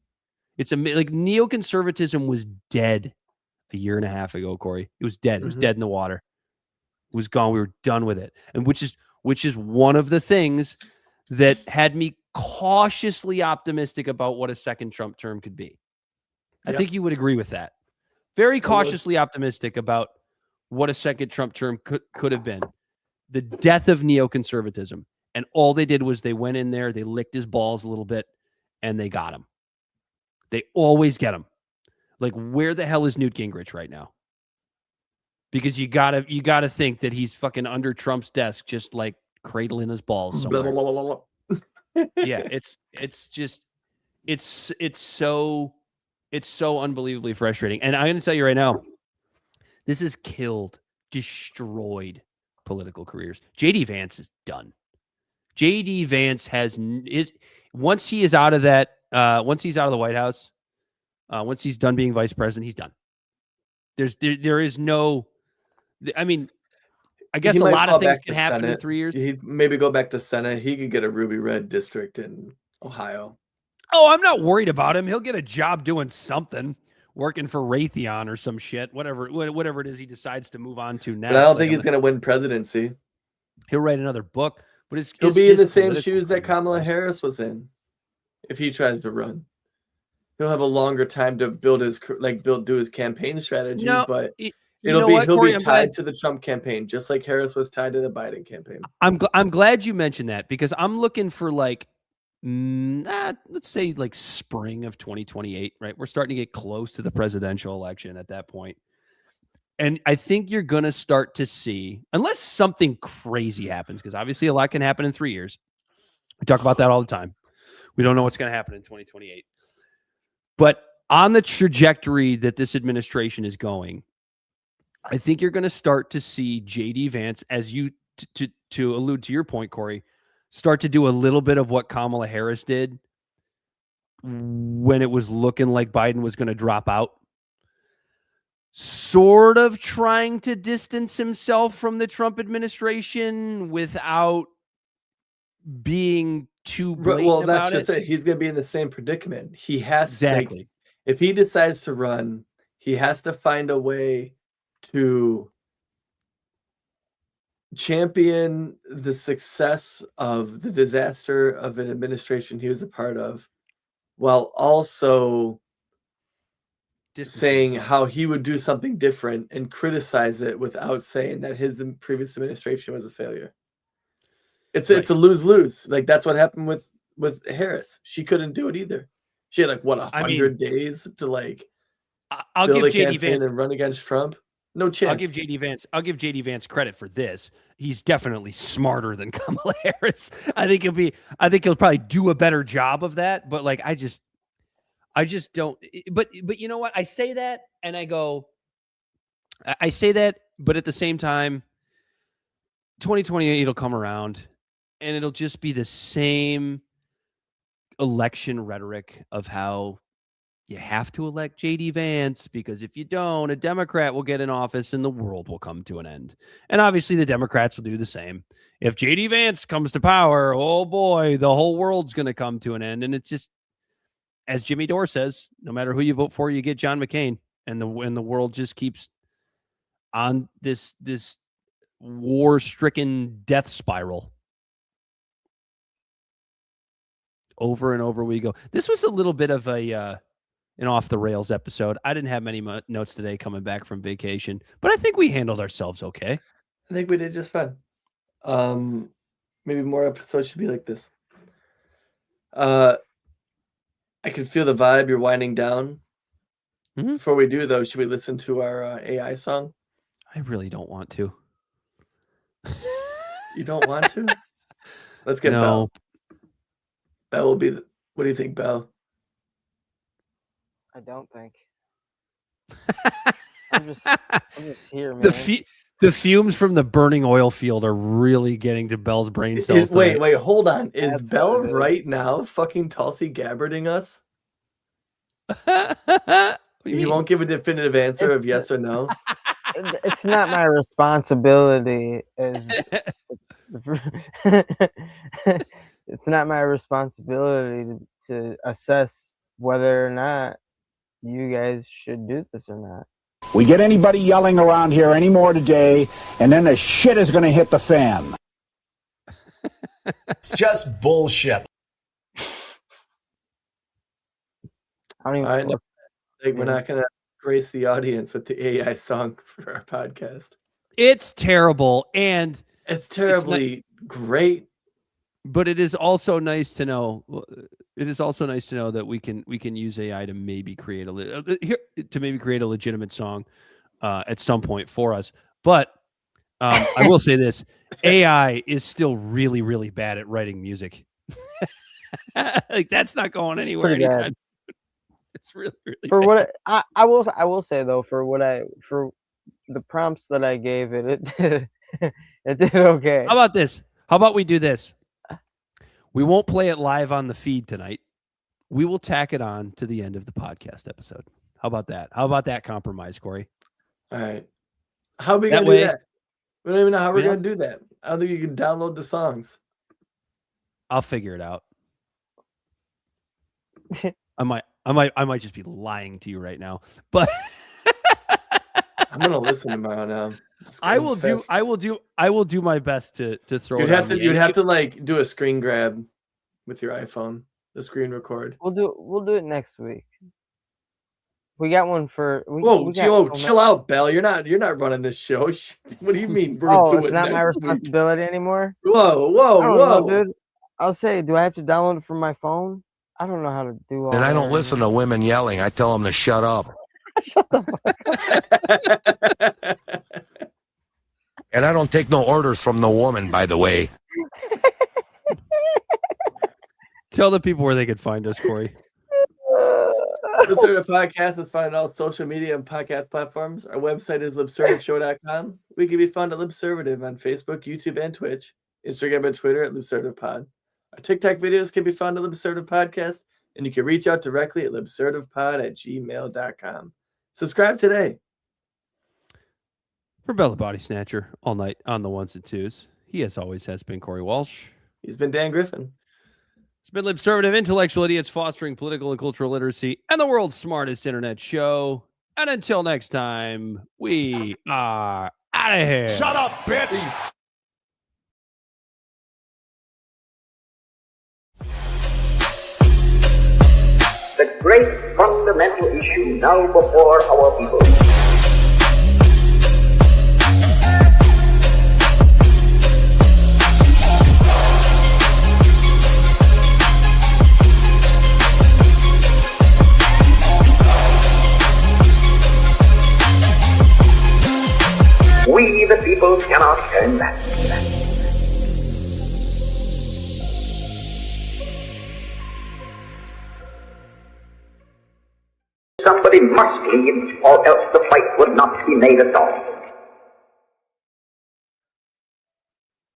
It's like neoconservatism was dead a year and a half ago, Corey. It was dead. It was dead in the water. It was gone. We were done with it. And which is one of the things that had me cautiously optimistic about what a second Trump term could be. I think you would agree with that. Very cautiously optimistic about what a second Trump term could have been. The death of neoconservatism. And all they did was they went in there, they licked his balls a little bit, and they got him. They always get him. Like, where the hell is Newt Gingrich right now? Because you gotta think that he's fucking under Trump's desk, just like cradling his balls somewhere. Yeah, it's so unbelievably frustrating. And I'm gonna tell you right now, this has destroyed political careers. JD Vance is done. JD Vance once he is out of that, once he's out of the White House, once he's done being vice president, he's done. There is no, I mean, I guess a lot of things can happen in 3 years. He'd maybe go back to Senate. He could get a ruby red district in Ohio. Oh, I'm not worried about him. He'll get a job doing something, working for Raytheon or some shit, whatever it is he decides to move on to next. But I don't think he's going to win presidency. He'll write another book, but he'll be in the same shoes that Kamala Harris was in if he tries to run. He'll have a longer time to do his campaign strategy, but he'll be tied to the Trump campaign, just like Harris was tied to the Biden campaign. I'm glad you mentioned that, because I'm looking for let's say like spring of 2028, right? We're starting to get close to the presidential election at that point. And I think you're going to start to see, unless something crazy happens, because obviously a lot can happen in 3 years. We talk about that all the time. We don't know what's going to happen in 2028. But on the trajectory that this administration is going, I think you're going to start to see JD Vance, as you to allude to your point, Corey, start to do a little bit of what Kamala Harris did when it was looking like Biden was going to drop out. Sort of trying to distance himself from the Trump administration without being too blatant. Well, that's just it. He's going to be in the same predicament. He has exactly. If he decides to run, he has to find a way to champion the success of the disaster of an administration he was a part of, while also saying how he would do something different and criticize it without saying that the previous administration was a failure. It's a lose-lose. Like, that's what happened with Harris. She couldn't do it either. She had 100 days to I'll give JD Vance and run against Trump. No chance. I'll give JD Vance credit for this. He's definitely smarter than Kamala Harris. I think he'll probably do a better job of that. But I just don't. But you know what? I say that and I go. I say that, but at the same time, 2028 will come around, and it'll just be the same election rhetoric of how you have to elect JD Vance, because if you don't, a Democrat will get in office and the world will come to an end. And obviously the Democrats will do the same. If JD Vance comes to power, oh boy, the whole world's going to come to an end. And it's just, as Jimmy Dore says, no matter who you vote for, you get John McCain, and the world just keeps on this war-stricken death spiral. Over and over we go. This was a little bit of an off the rails episode. I didn't have many notes today coming back from vacation, but I think we handled ourselves okay. I think we did just fine. Maybe more episodes should be like this. I can feel the vibe. You're winding down. Mm-hmm. Before we do, though, should we listen to our AI song? I really don't want to. You don't want to? Let's get Belle. Belle will be what do you think, Belle? I don't think. I'm just here, man. The fumes from the burning oil field are really getting to Bell's brain cells. Wait, hold on. Is Bell right now fucking Tulsi Gabbarding us? You won't give a definitive answer of yes or no? It's not my responsibility it's not my responsibility to assess whether or not you guys should do this or not. We get anybody yelling around here anymore today, and then the shit is going to hit the fan. It's just bullshit. I don't even I know. We're not going to grace the audience with the AI song for our podcast. It's terrible, and it's terribly great. But it is also nice to know. It is also nice to know that we can use AI to maybe create a legitimate song at some point for us. But I will say this: AI is still really, really bad at writing music. Like that's not going anywhere anytime. It's really, really for bad. what I will say though, for the prompts that I gave it did okay. How about this? How about we do this? We won't play it live on the feed tonight. We will tack it on to the end of the podcast episode. How about that? How about that compromise, Corey? All right. How are we going to do that? We don't even know how we're going to do that. I don't think you can download the songs. I'll figure it out. I might just be lying to you right now, but I'm going to listen tomorrow now. I will do my best to throw you'd it. You'd have to like do a screen grab with your iPhone, the screen record. We'll do it next week. We got one for. Chill out, Bell. You're not running this show. What do you mean? It's not my responsibility anymore. Whoa, dude. I'll say, do I have to download it from my phone? I don't know how to do all that. And I don't listen to women yelling. I tell them to shut up. Shut the fuck up. And I don't take no orders from no woman, by the way. Tell the people where they could find us, Corey. Libservative Podcast is found on all social media and podcast platforms. Our website is libservativeshow.com. We can be found at Libservative on Facebook, YouTube, and Twitch. Instagram and Twitter at LibservativePod. Our TikTok videos can be found at Libservative Podcast, and you can reach out directly at libservativepod@gmail.com. Subscribe today. For Bella Body Snatcher, all night on the ones and twos. He, as always, has been Corey Walsh. He's been Dan Griffin. It's been Libservative Intellectual Idiots fostering political and cultural literacy and the world's smartest internet show. And until next time, we are out of here. Shut up, bitch! The great fundamental issue now before our people. We, the people, cannot turn back. Somebody must lead, or else the fight would not be made at all.